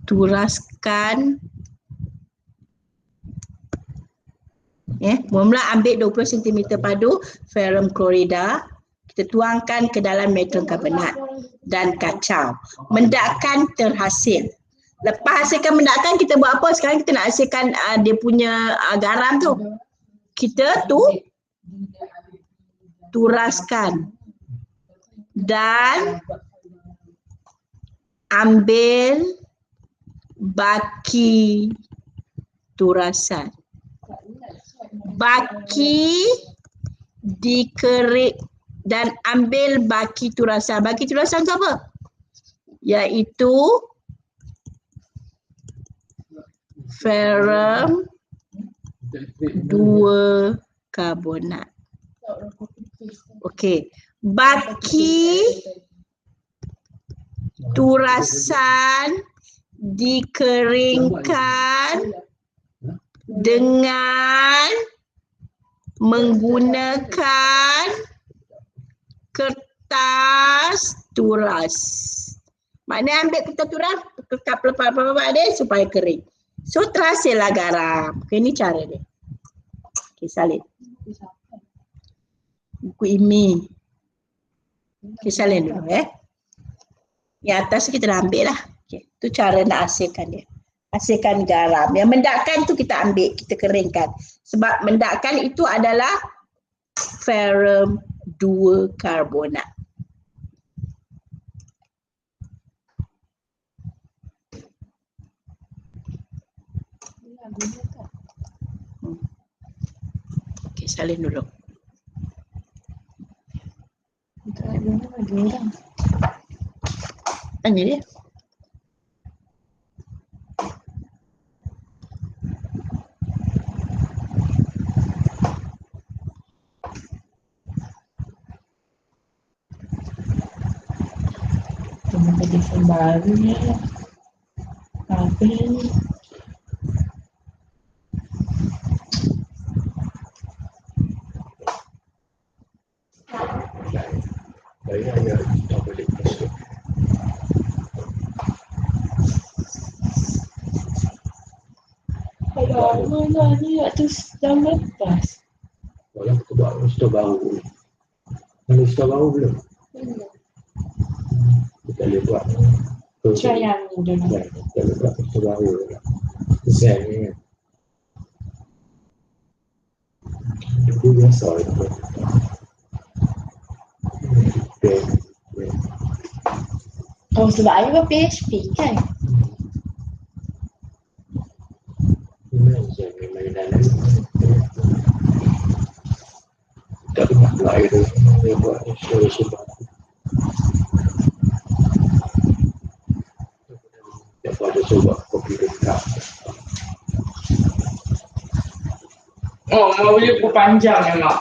A: turaskan. Mula ambil 20 cm padu ferrum klorida, kita tuangkan ke dalam natrium karbonat dan kacau. Mendakkan terhasil. Lepas hasilkan mendakkan, kita buat apa? Sekarang kita nak hasilkan dia punya garam tu. Kita turaskan dan ambil baki turasan. Baki dikerik dan ambil baki turasan. Baki turasan tu apa? Iaitu ferrum 2 karbonat. Okey, baki turasan dikeringkan dengan menggunakan kertas turas. Maknanya ambil kertas turas, kekap lepas-lepas dia supaya kering. So terhasillah garam. Okay, ni cara dia. Okay, salin. Buku IMI. Okay, salin dulu Yang atas kita dah ambil lah. Okay, tu cara nak hasilkan dia. Hasilkan garam. Yang mendakkan tu kita ambil, kita keringkan. Sebab mendakkan itu adalah ferrum 2 karbonat. Okey, salin dulu. Tanya dia.
D: Telefon baru ni. Apa ni? Mana ni waktu jam lepas?
E: Kalau kita buat stok baru. Ada stok baru belum? Kita boleh buat.
D: Try yang ni dulu.
E: Kita boleh buat stok baru. Desain ni kan. Itu biasa itu.
D: Oh, sebab I buat PHP kan?
E: Tak nak buat itu, dia buat sebab dia pada sebab kopi dekat.
F: Oh, mau beli buku panjang ya, Mak?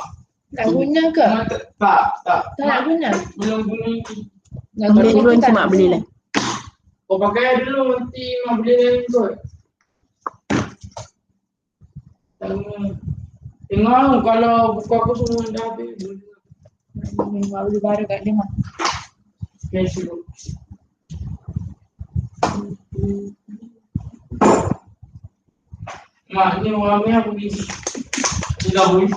D: Nak guna ke?
F: Tak.
D: Tak nak guna?
F: Belum guna lagi.
D: Nak
A: Ambil dulu nanti mak belilah.
F: Oh, pakai dulu nanti Mak beli lain kot. Tengok kalau buku aku semua dah habis.
D: Mak beli baru kat dia mak.
F: Special. Mak, ni orang ni aku pergi. Tidak boleh.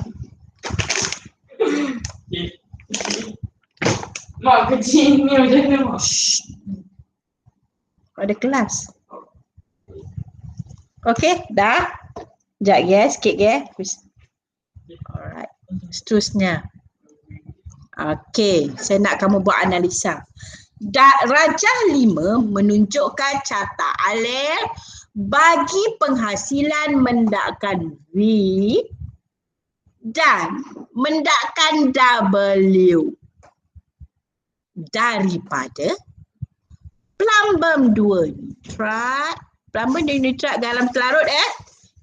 F: Mak, kecil ni macam mana, Mak?
A: Ada kelas. Okey, dah. Sekejap ya, sikit ya. Alright. Seterusnya. Okey, saya nak kamu buat analisa. Rajah 5 menunjukkan carta alel bagi penghasilan mendakkan V dan mendakkan W daripada plumbum 2 nitrat. Plumbum 2 nitrat garam terlarut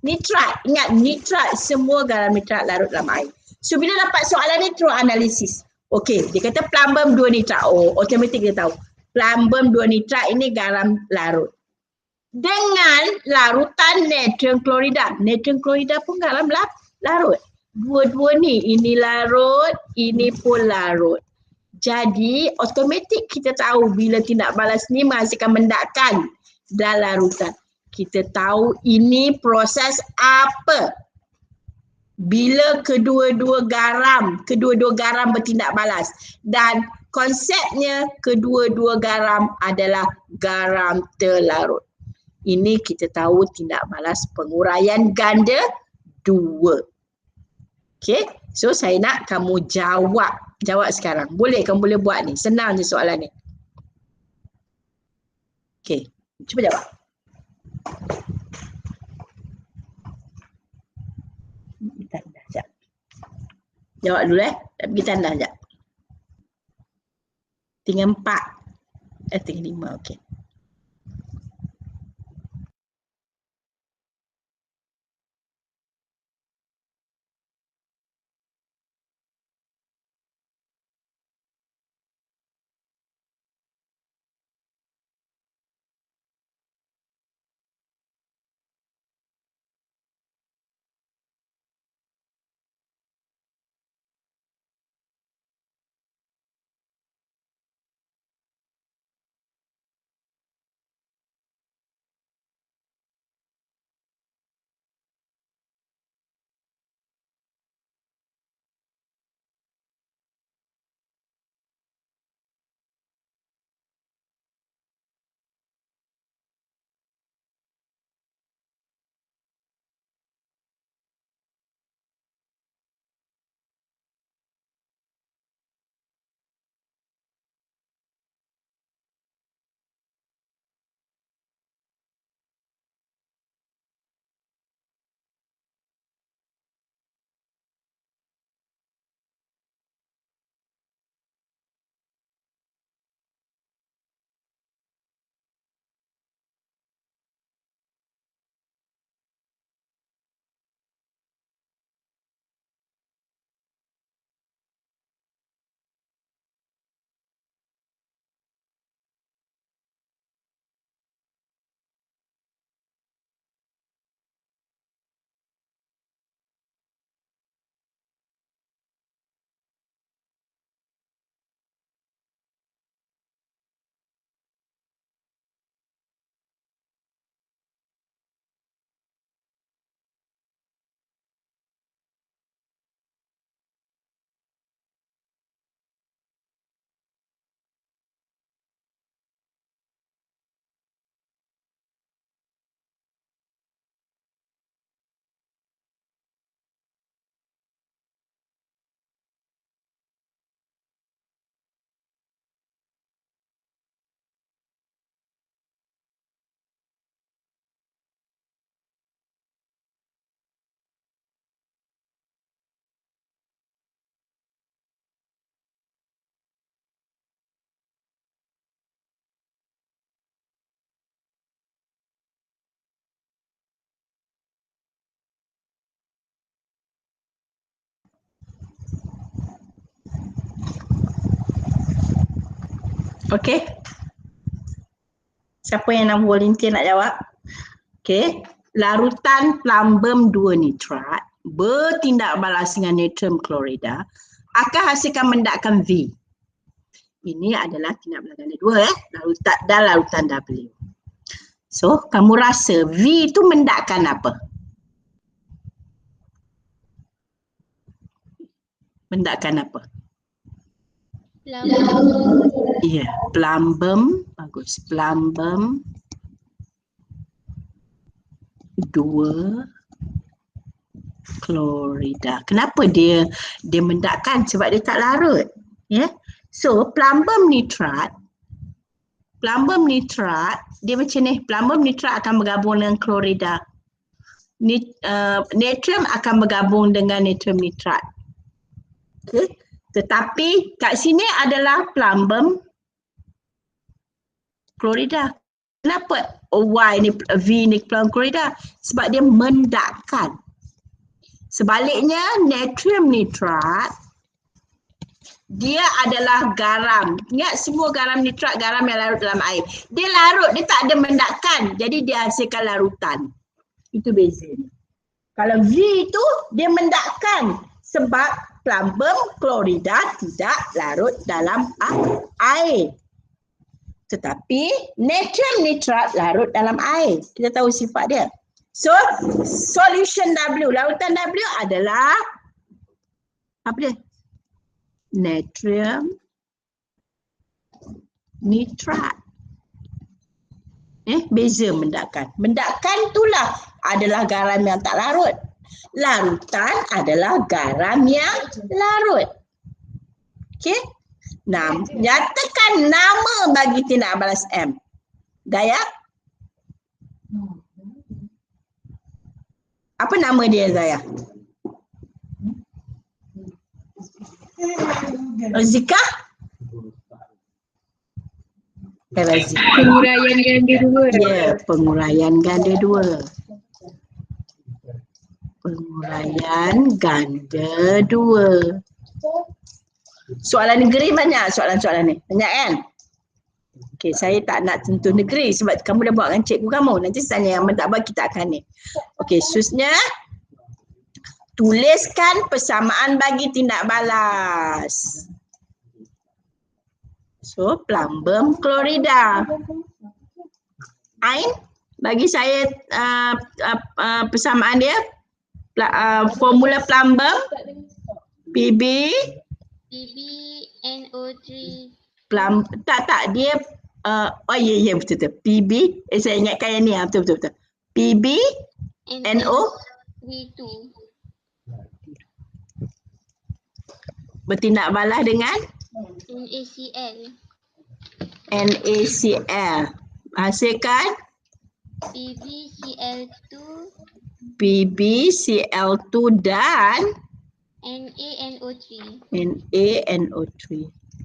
A: nitrat. Ingat nitrat semua garam nitrat larut dalam air. So bila dapat soalan ni terus analisis. Okey, dia kata plumbum 2 nitrat. Oh, automatik kita tahu. Plumbum 2 nitrat ini garam larut. Dengan larutan natrium klorida. Natrium klorida pun garam larut. Dua-dua ni, ini larut, ini pun larut. Jadi automatik kita tahu bila tindak balas ni menghasilkan mendakan dan larutan. Kita tahu ini proses apa. Bila kedua-dua garam bertindak balas. Dan konsepnya kedua-dua garam adalah garam terlarut. Ini kita tahu tindak balas penguraian ganda 2. Okay, so saya nak kamu jawab sekarang. Boleh, kamu boleh buat ni. Senang je soalan ni. Okay, cuba jawab. Tanda sekejap. Jawab dulu tak pergi tanda sekejap. Tinggal 4. Tinggal 5, okay. Okey. Siapa yang nak volunteer nak jawab? Okey. Larutan plumbum 2 nitrat bertindak balas dengan natrium klorida akan hasilkan mendakan V. Ini adalah tindak balas ganda 2 larutan dan larutan W. So, kamu rasa V itu mendakan apa? Mendakan apa? Ya, plumbum, bagus. Plumbum 2 klorida. Kenapa dia mendakkan? Sebab dia tak larut. Ya. So, plumbum nitrat dia macam ni. Plumbum nitrat akan bergabung dengan klorida. natrium akan bergabung dengan natrium nitrat. Okay. Tetapi kat sini adalah plumbum klorida. Kenapa Y ni V ni plumbum klorida? Sebab dia mendakkan. Sebaliknya natrium nitrat dia adalah garam. Ingat semua garam nitrat, garam yang larut dalam air. Dia larut, dia tak ada mendakkan. Jadi dia hasilkan larutan. Itu bezanya. Kalau V itu dia mendakkan sebab plumbum klorida tidak larut dalam air. Tetapi natrium nitrat larut dalam air. Kita tahu sifat dia. So, solution W, larutan W adalah apa dia? Natrium nitrat. Beza mendakkan. Mendakkan itulah adalah garam yang tak larut. Larutan adalah garam yang larut. Okey? Nyatakan nama bagi tindak balas M. Gaya? Apa nama dia, Zaya? Zika?
C: Penguraian ganda dua.
A: Ya, penguraian ganda dua. Penguraian ganda dua. Soalan negeri banyak soalan-soalan ni. Banyak kan? Okey, saya tak nak tentu negeri sebab kamu dah buat dengan cikgu kamu. Nanti tanya yang mentakbal kita akan ni. Okey, susnya tuliskan persamaan bagi tindak balas. So, plumbum klorida. Ain, bagi saya persamaan dia. Formula plumbum PB
B: NO3.
A: Tak dia ya betul. PB saya ingatkan yang ni betul. PB NO
B: 32.
A: bertindak balas dengan NaCl. Hasilkan PbCl2 dan NaNO3.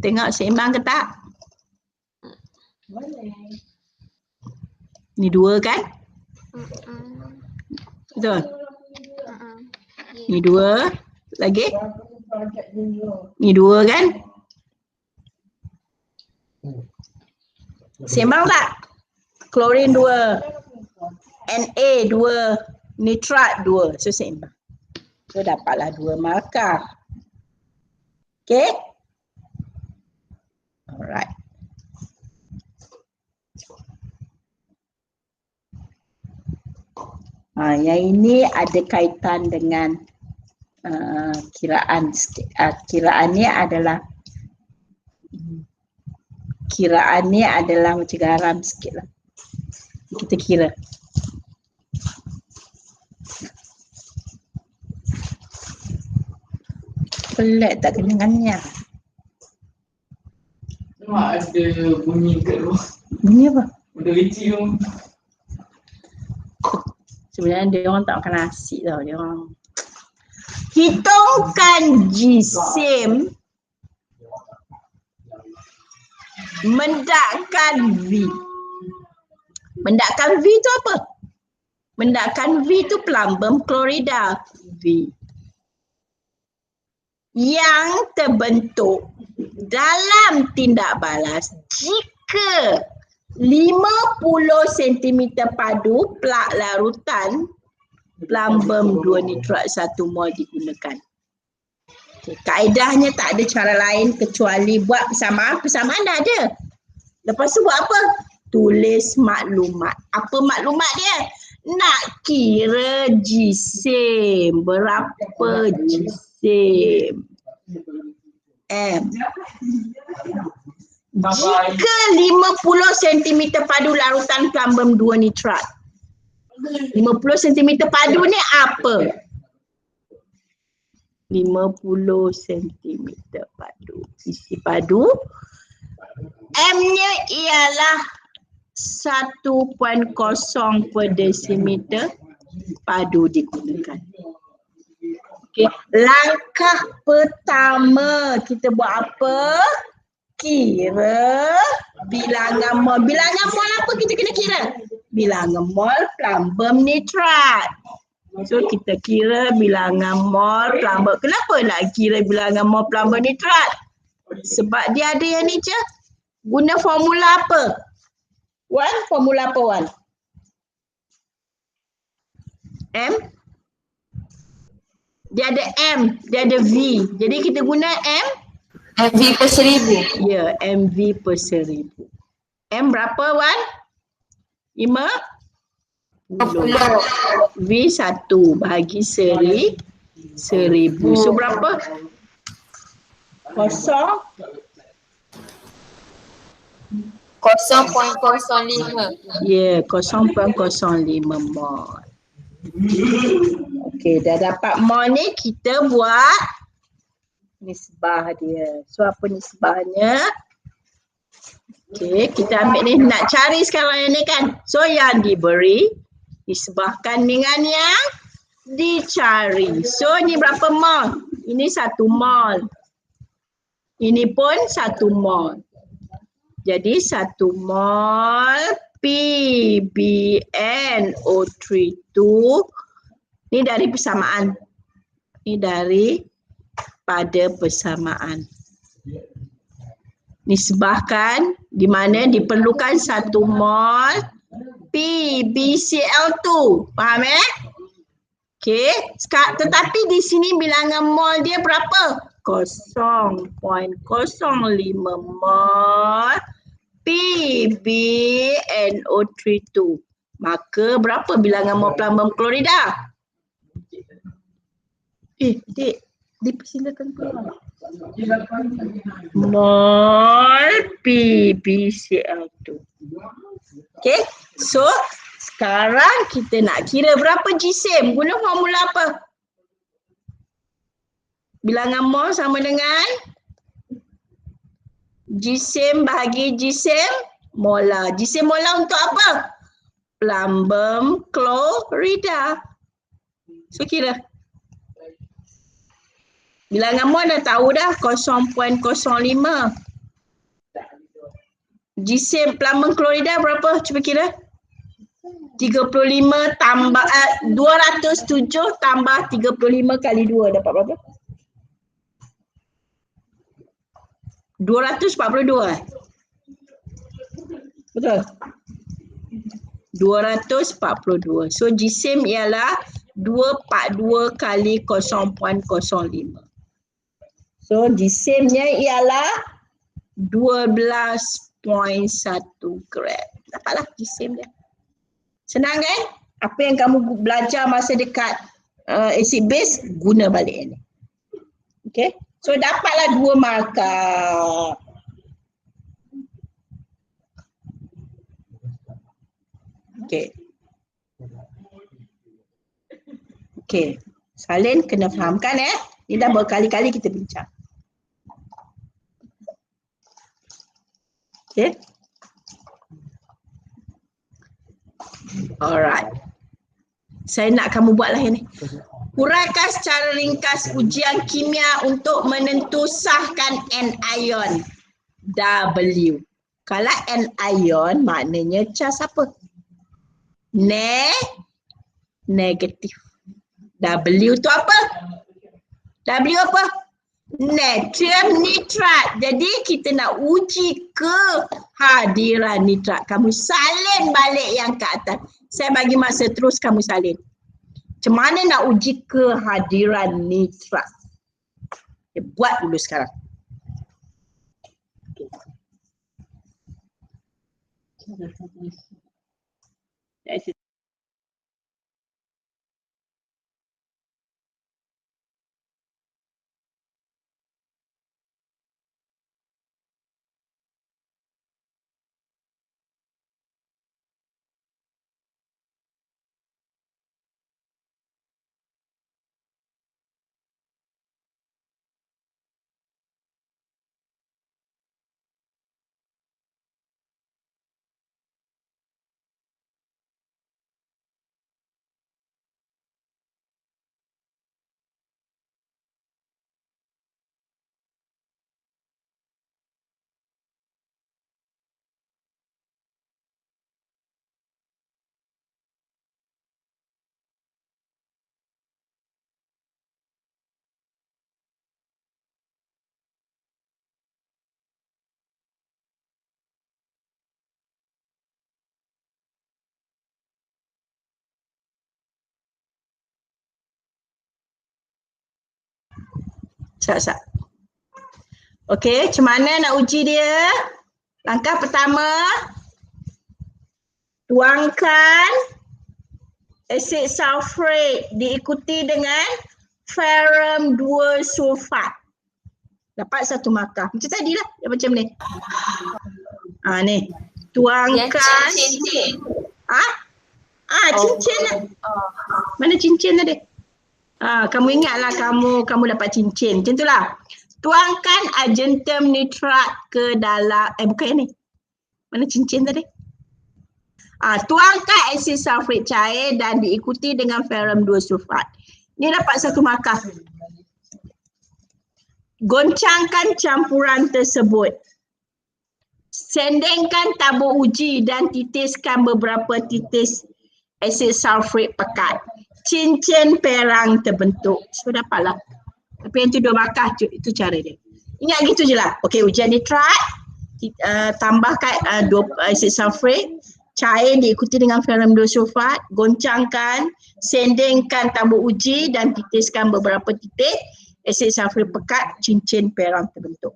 A: Tengok seimbang ke tak? Ni dua kan? Betul? Ni dua. Lagi? Ni dua kan? Seimbang tak? Klorin 2, Na 2, nitrat 2. So seimbang. So dapatlah 2 markah. Okay? Alright. Yang ini ada kaitan dengan kiraan sikit. Kiraannya adalah macam garam sikit lah. Kita kira. Pelik tak kenangannya.
F: Nampak ada bunyi kat luar.
A: Bunyi apa?
F: Benda kecil tu.
A: Sebenarnya dia orang tak makan nasi tau. Dia orang hitungkan jisim mendakkan V. Mendakkan V tu apa? Mendakkan V tu plumbum klorida V. Yang terbentuk dalam tindak balas jika 50 cm padu plak larutan plumbum 2 nitrat 1 mol digunakan. Okay, kaedahnya tak ada cara lain kecuali buat persamaan. Persamaan dah ada. Lepas tu buat apa? Tulis maklumat. Apa maklumat dia? Nak kira jisim. Berapa jisim? M. Jika 50 cm padu larutan plumbum 2 nitrat. 50 cm padu ni apa? 50 cm padu. Isi padu. M-nya ialah 1.0 per desimeter padu digunakan. Okey, langkah pertama kita buat apa? Kira bilangan mol. Bilangan mol apa kita kena kira? Bilangan mol plumbum nitrat. So kita kira bilangan mol plumbum. Kenapa nak kira bilangan mol plumbum nitrat? Sebab dia ada yang ni je. Guna formula apa? Wan, formula apa Wan? M? Dia ada M, dia ada V. Jadi kita guna M?
C: MV per 1000.
A: Ya, MV per 1000. M berapa Wan? 5?
C: 10.
A: V 1 bahagi 1000. So berapa? Kosong?
C: 0.05.
A: Ya, 0.05 mol. Okey, dah dapat mol ni kita buat nisbah dia. So apa nisbahnya? Okey, kita ambil ni nak cari sekarang yang ni kan. So yang diberi nisbahkan dengan yang dicari. So ni berapa mol? Ini 1 mol. Ini pun 1 mol. Jadi 1 mol PbNO32 ni dari persamaan. Ni dari pada persamaan. Nisbahkan di mana diperlukan 1 mol PbCl2. Faham Okey, tetapi di sini bilangan mol dia berapa? 0.05 mol PbNO32. Maka berapa bilangan mol plumbum klorida? Dik, dipersilakan keluar. Mol PbCl2. Okey, so sekarang kita nak kira berapa jisim. Guna formula apa? Bilangan mol sama dengan jisim bahagi jisim molar. Jisim molar untuk apa? Plumbum klorida. So kira. Bilangan mol dah tahu dah 0.05. Jisim plumbum klorida berapa? Cuba kira. 35 tambah 207 tambah 35 kali 2 dapat berapa? 242 Betul? 242. So jisim ialah 242 kali 0.05. So jisimnya ialah 12.1 gram. Dapatlah jisim dia. Senang kan? Apa yang kamu belajar masa dekat acid base, guna balik ini. Okay? So dapatlah 2 markah. Okay. Okay. Salin kena fahamkan Ini dah berkali-kali kita bincang. Okay. Alright. Saya nak kamu buatlah yang ni. Huraikan secara ringkas ujian kimia untuk menentusahkan anion W. Kalau anion maknanya cas apa? Negatif. W tu apa? W apa? Natrium nitrat. Jadi kita nak uji kehadiran nitrat. Kamu salin balik yang ke atas. Saya bagi masa terus kamu salin. Macam mana nak uji kehadiran nitrat? Buat dulu sekarang. Okay. Sat. Okey, macam mana nak uji dia? Langkah pertama, tuangkan asid sulfuric diikuti dengan ferrum 2 sulfat. Dapat 1 markah. Macam tadi lah, macam ni. Ni. Tuangkan.
C: Cincin.
A: Cincin lah. Mana cincin tadi? Kamu ingatlah kamu dapat cincin. Macam itulah. Tuangkan argentum nitrat ke dalam, bukan ni. Mana cincin tadi? Tuangkan asid sulfuric cair dan diikuti dengan ferrum 2 sulfat. Ni dapat 1 markah. Goncangkan campuran tersebut. Sendengkan tabur uji dan titiskan beberapa titis asid sulfuric pekat. Cincin perang terbentuk. So dapatlah. Tapi yang tu 2 markah, itu cara dia. Ingat gitu je lah. Okey, ujian nitrat, tambahkan asid sulfuric, cair diikuti dengan ferrum 2 sulfat, goncangkan, sendengkan tabur uji dan titiskan beberapa titik asid sulfuric pekat, cincin perang terbentuk.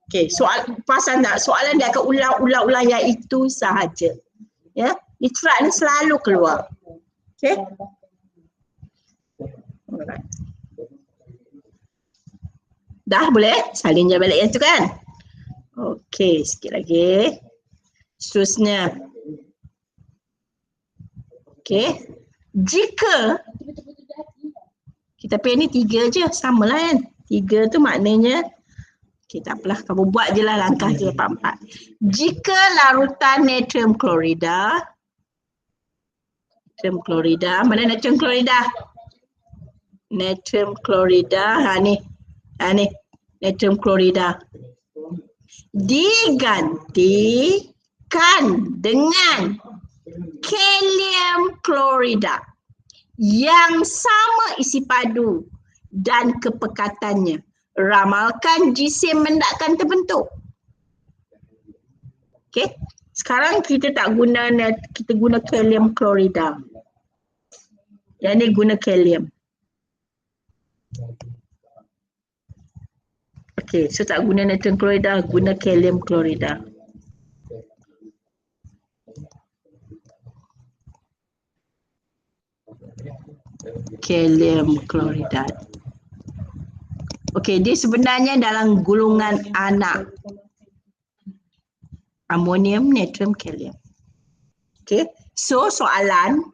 A: Okey, perasan tak? Soalan dia akan ulang-ulang yang itu sahaja. Ya, nitrat ni selalu keluar. Okey. Alright. Dah boleh? Salin je balik yang tu kan? Okey, sikit lagi. Seterusnya. Okey. Jika kita pilih ni 3 je, samalah kan? 3 tu maknanya okey, tak apalah, kamu buat je lah langkah je dapat 4. Jika larutan natrium klorida, mana natrium klorida? Natrium klorida, ni natrium klorida digantikan dengan kalium klorida yang sama isi padu dan kepekatannya. Ramalkan jisim hendakkan terbentuk. Okey, sekarang kita guna kalium klorida. Yang ni guna kalium. Okey, so tak guna natrium klorida, guna kalium klorida. Kalium klorida. Okey, dia sebenarnya dalam gulungan anak. Amonium, natrium, kalium. Okey, so soalan.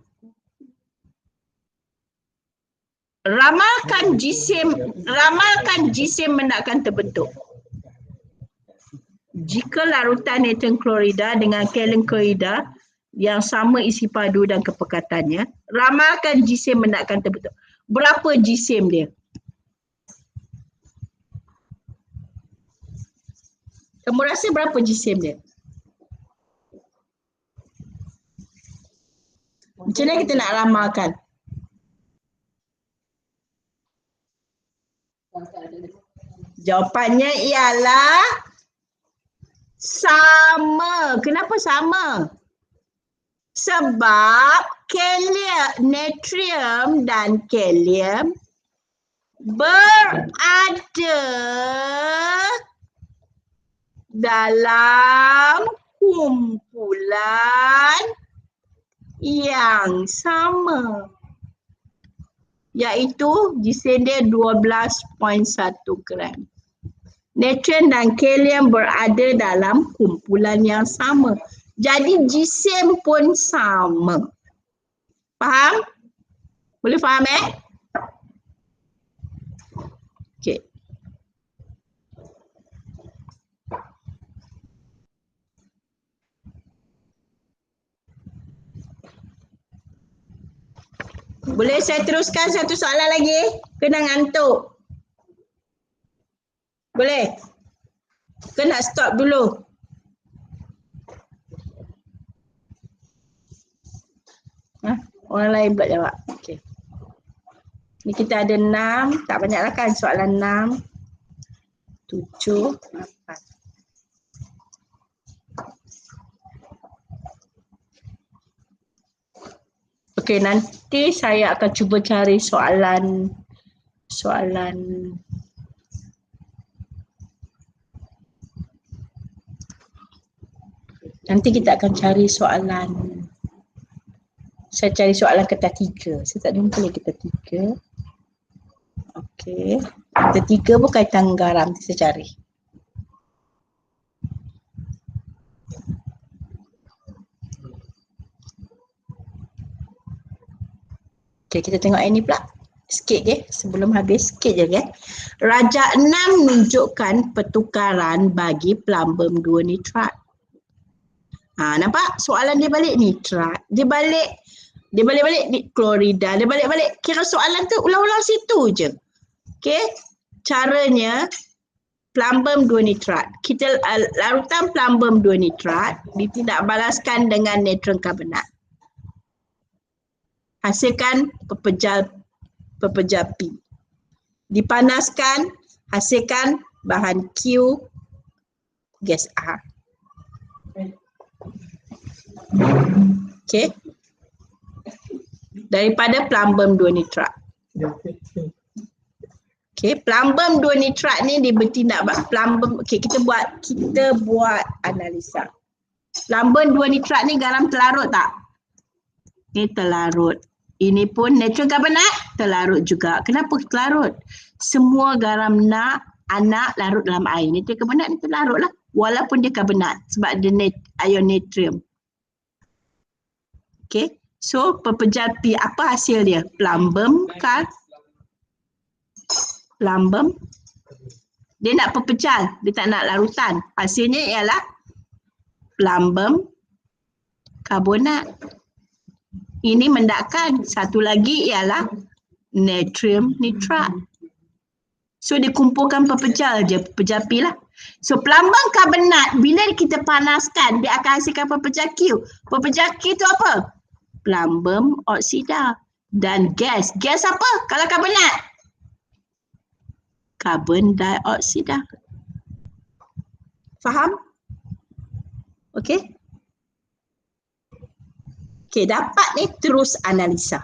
A: Ramalkan jisim hendakkan terbentuk. Jika larutan natrium klorida dengan kalium klorida yang sama isi padu dan kepekatannya, ramalkan jisim hendakkan terbentuk. Berapa jisim dia? Kamu rasa berapa jisim dia? Macam mana kita nak ramalkan? Jawapannya ialah sama. Kenapa sama? Sebab natrium dan kalium berada dalam kumpulan yang sama, iaitu jisim dia 12.1 gram. Natrium dan kalium berada dalam kumpulan yang sama. Jadi jisim pun sama. Faham? Boleh faham Okey. Boleh saya teruskan satu soalan lagi? Kena ngantuk. Boleh? Ke nak stop dulu? Orang lain pula jawab. Okey. Ni kita ada 6. Tak banyaklah kan soalan 6, 7, 8. Okey, nanti saya akan cuba cari soalan Nanti kita akan cari soalan. Saya cari soalan ketiga. Saya tak jumpa lagi ketiga. Okey. Ketiga pun kaitan garam. Saya cari. Okey, kita tengok ini pula. Sikit je, sebelum habis, sikit je kan. Rajak 6 menunjukkan pertukaran bagi plumbum 2 nitrat. Nampak? Soalan dia balik nitrat. Dia balik klorida. Dia balik. Kira soalan tu ulang-ulang situ je. Okey. Caranya plumbum 2 nitrat. Kita larutan plumbum 2 nitrat ditindakbalaskan dengan natron karbonat. Hasilkan pepejal P. Dipanaskan, hasilkan bahan Q, gas R. Okey. Daripada plumbum 2 nitrat. Okey, plumbum 2 nitrat ni dia plumbum. Okey, kita buat analisa. Plumbum 2 nitrat ni garam terlarut tak? Ini terlarut. Ini pun natron karbonat terlarut juga. Kenapa terlarut? Semua garam anak larut dalam air. Natron karbonat ni terlarut lah. Walaupun dia karbonat sebab dia ion natrium. Okay. So pepejal P apa hasil dia? Plumbum. Dia nak pepejal. Dia tak nak larutan. Hasilnya ialah plumbum karbonat. Ini mendakkan. Satu lagi ialah natrium nitrat. So dia kumpulkan pepejal je, pepejal P lah. So plumbum karbonat bila kita panaskan dia akan hasilkan pepejal Q. Pepejal Q tu apa? Plumbum oksida. Dan gas. Gas apa kalau karbonat? Karbon dioksida. Faham? Okey? Okey, dapat ni terus analisa.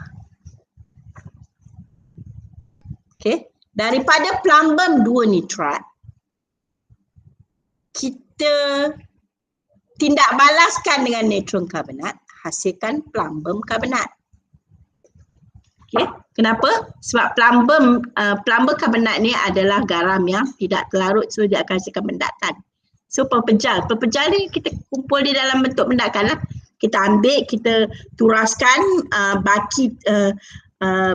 A: Okey, daripada plumbum 2 nitrat kita tindak balaskan dengan natron karbonat, hasilkan plumbum karbonat. Okey, kenapa? Sebab plumbum karbonat ni adalah garam yang tidak terlarut, so dia akan hasilkan mendakan. So pepejal ni kita kumpul di dalam bentuk mendakan lah. Kita ambil, kita turaskan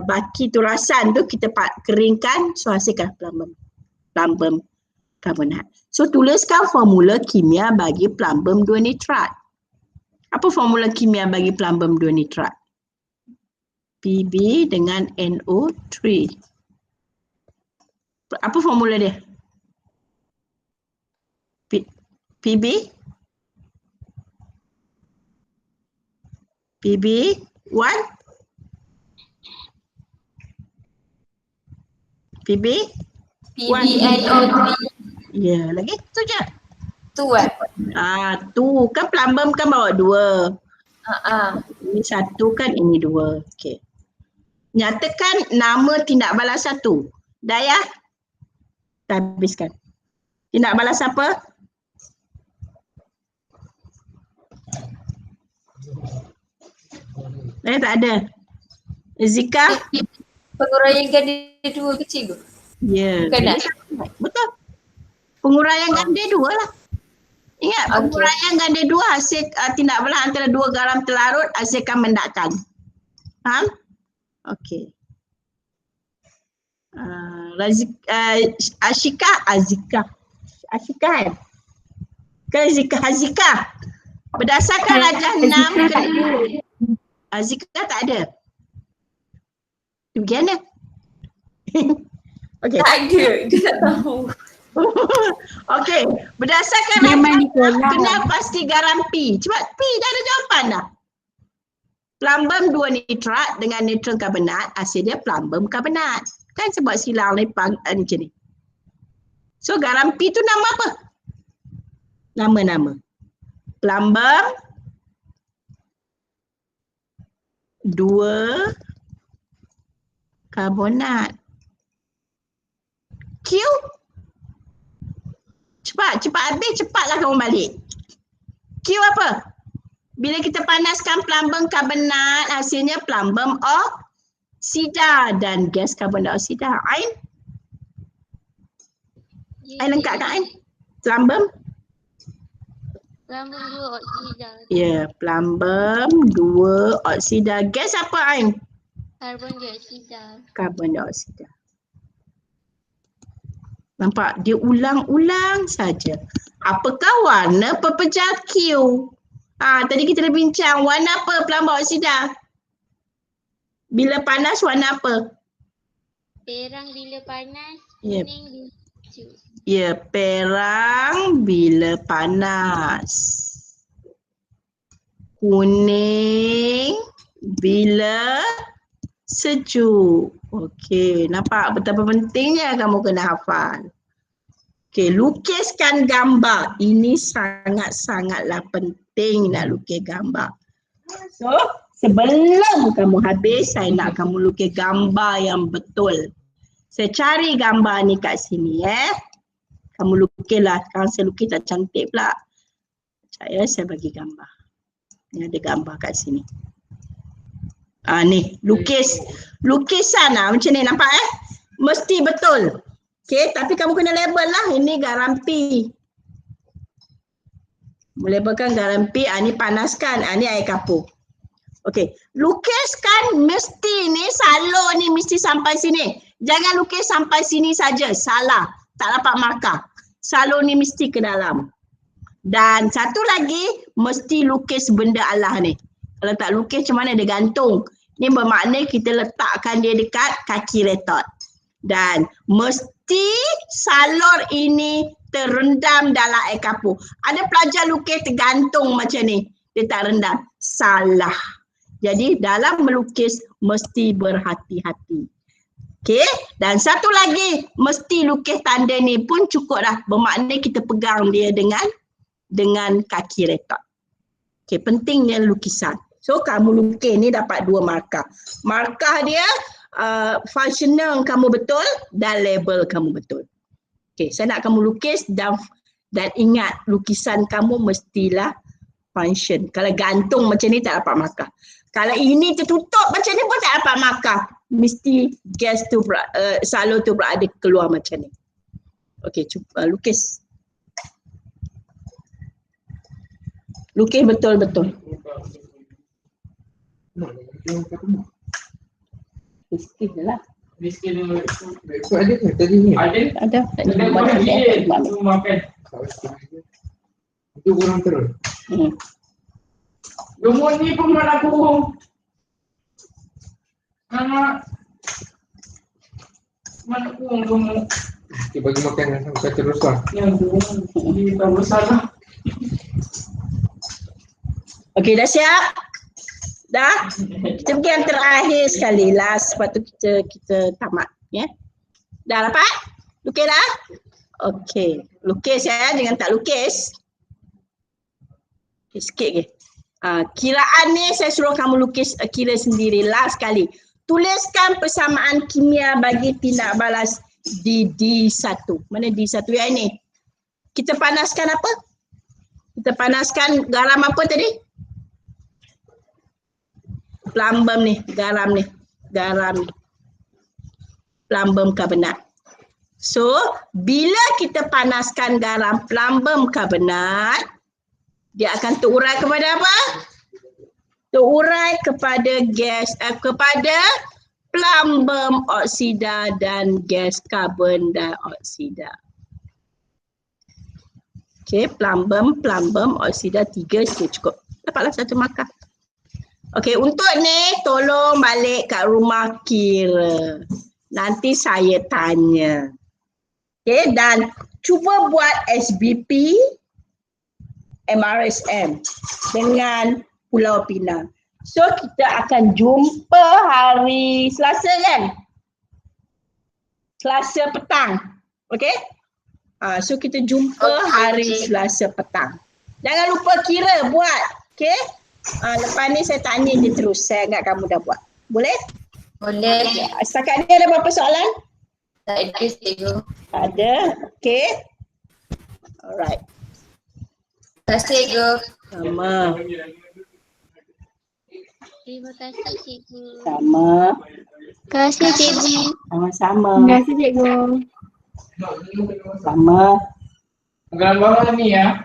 A: baki turasan tu kita keringkan, so hasilkan plumbum karbonat. So tuliskan formula kimia bagi plumbum 2 nitrat. Apa formula kimia bagi plumbum 2 nitrat? Pb dengan NO3. Apa formula dia? Pb 1
C: PbNO3.
A: Ya, lagi tu je.
C: Tu
A: Tu kan plumbum kan bawa 2. Ini 1 kan, ini 2. Okey. Nyatakan nama tindak balas 1. Daya. Kita habiskan. Tindak balas apa? Tak ada. Zika?
C: Penguraian ganda 2 kecil ke?
A: Ya.
C: Bukan
A: Betul. Penguraian ganda 2 lah. Ingat, penguraian ganda 2 hasil tindak balas antara 2 garam terlarut hasilkan mendakan. Faham? Okey. Ashika kan? Hazika. Berdasarkan rajah 6 Azika tak ada. Bagaimana? Okey.
C: Tak ada, dia tak tahu.
A: Okey, berdasarkan rajah kenal pasti garam P. Cepat, P dah ada jawapan dah. Plumbum 2 nitrat dengan natron karbonat, hasil dia plumbum karbonat. Kan sebab silang ni macam ni. So garam P tu nama apa? Nama-nama. Plumbum 2 karbonat. Q. Cepat habis, cepatlah kamu balik. Q apa? Bila kita panaskan plumbum karbonat, hasilnya plumbum oksida dan gas karbon dioksida. Ain? Ain lengkap kan Ain? Plumbum?
B: Plumbum 2 oksida.
A: Ya, plumbum 2 oksida. Gas apa Ain?
B: Karbon dioksida.
A: Karbon dioksida. Nampak? Dia ulang-ulang saja. Apakah warna pepejal Q? Tadi kita dah bincang. Warna apa plumbum oksida? Bila panas warna apa?
B: Perang bila panas,
A: Yep.
B: kuning bila sejuk.
A: Ya, perang bila panas. Kuning bila sejuk. Okey, nampak betapa pentingnya kamu kena hafal. Okey, lukiskan gambar. Ini sangat-sangatlah penting nak lukis gambar. So, sebelum kamu habis, saya nak kamu lukis gambar yang betul. Saya cari gambar ni kat sini Kamu lukislah. Sekarang saya lukis tak cantik pula. Saya bagi gambar. Ni ada gambar kat sini. Ni lukisan macam ni nampak mesti betul. Okey, tapi kamu kena label lah. Ini garam P. Labelkan garam P. Ni panaskan. Ni air kapur. Okey, lukiskan mesti ni salur ni mesti sampai sini. Jangan lukis sampai sini saja. Salah. Tak dapat markah. Salur ni mesti ke dalam. Dan satu lagi mesti lukis benda Allah ni. Kalau tak lukis macam mana dia gantung. Ni bermakna kita letakkan dia dekat kaki retot. Dan mesti salur ini terendam dalam air kapur. Ada pelajar lukis tergantung macam ni. Dia tak rendam. Salah. Jadi dalam melukis mesti berhati-hati. Okey. Dan satu lagi mesti lukis tanda ni pun cukup dah. Bermakna kita pegang dia dengan kaki retot. Okey, pentingnya lukisan. So kamu lukis ni dapat 2 markah. Markah dia functional kamu betul dan label kamu betul. Okey, saya nak kamu lukis dan ingat lukisan kamu mestilah function. Kalau gantung macam ni tak dapat markah. Kalau ini tertutup macam ni pun tak dapat markah. Mesti gas tu salur tu berada keluar macam ni. Okey, cuba lukis. Lukis betul-betul. Lukis je lah.
E: Ekor ada ke tadi ni?
A: Ada.
F: Makan.
E: Itu kurang terus.
F: Lumut ni pun mana kurung. Mana kurung lumut.
E: Kita bagi makan sampai terus lah.
F: Yang kurung. Ini tak bersalah.
A: Okey, dah siap? Dah? Kita pergi yang terakhir sekali. Last, lepas tu kita tamat. Dah dapat? Lukis dah? Okey. Lukis jangan tak lukis. Okay, sikit ke. Kiraan ni saya suruh kamu lukis kira sendiri. Last sekali. Tuliskan persamaan kimia bagi tindak balas di D1. Mana D1 yang ni? Kita panaskan apa? Kita panaskan garam apa tadi? Plumbum ni, garam ni. Plumbum karbonat. So, bila kita panaskan garam plumbum karbonat, dia akan terurai kepada apa? Terurai kepada gas, kepada plumbum oksida dan gas karbon dioksida. Okey, plumbum oksida 3 cukup. Dapatlah 1 markah. Okey, untuk ni tolong balik kat rumah kira. Nanti saya tanya. Okey, dan cuba buat SBP MRSM dengan Pulau Pinang. So kita akan jumpa hari Selasa kan? Selasa petang. Okey? So kita jumpa hari Selasa petang. Jangan lupa kira buat. Okey? Lepas ni saya tanya je terus. Saya anggap kamu dah buat. Boleh?
C: Boleh.
A: Setakat ni ada berapa soalan?
C: Tak ada, cikgu.
A: Ada. Okey. Alright.
C: kasih Guru.
A: Sama.
B: Terima kasih cikgu.
A: Sama.
B: Terima kasih cikgu.
A: Sama-sama.
B: Terima kasih cikgu.
A: Sama.
F: Pegangan bawah ni ya.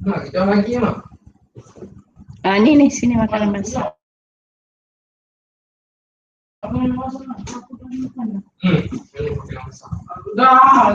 F: Mak, kita bagi mak.
A: Ni sini makanan Mas.
F: Dah,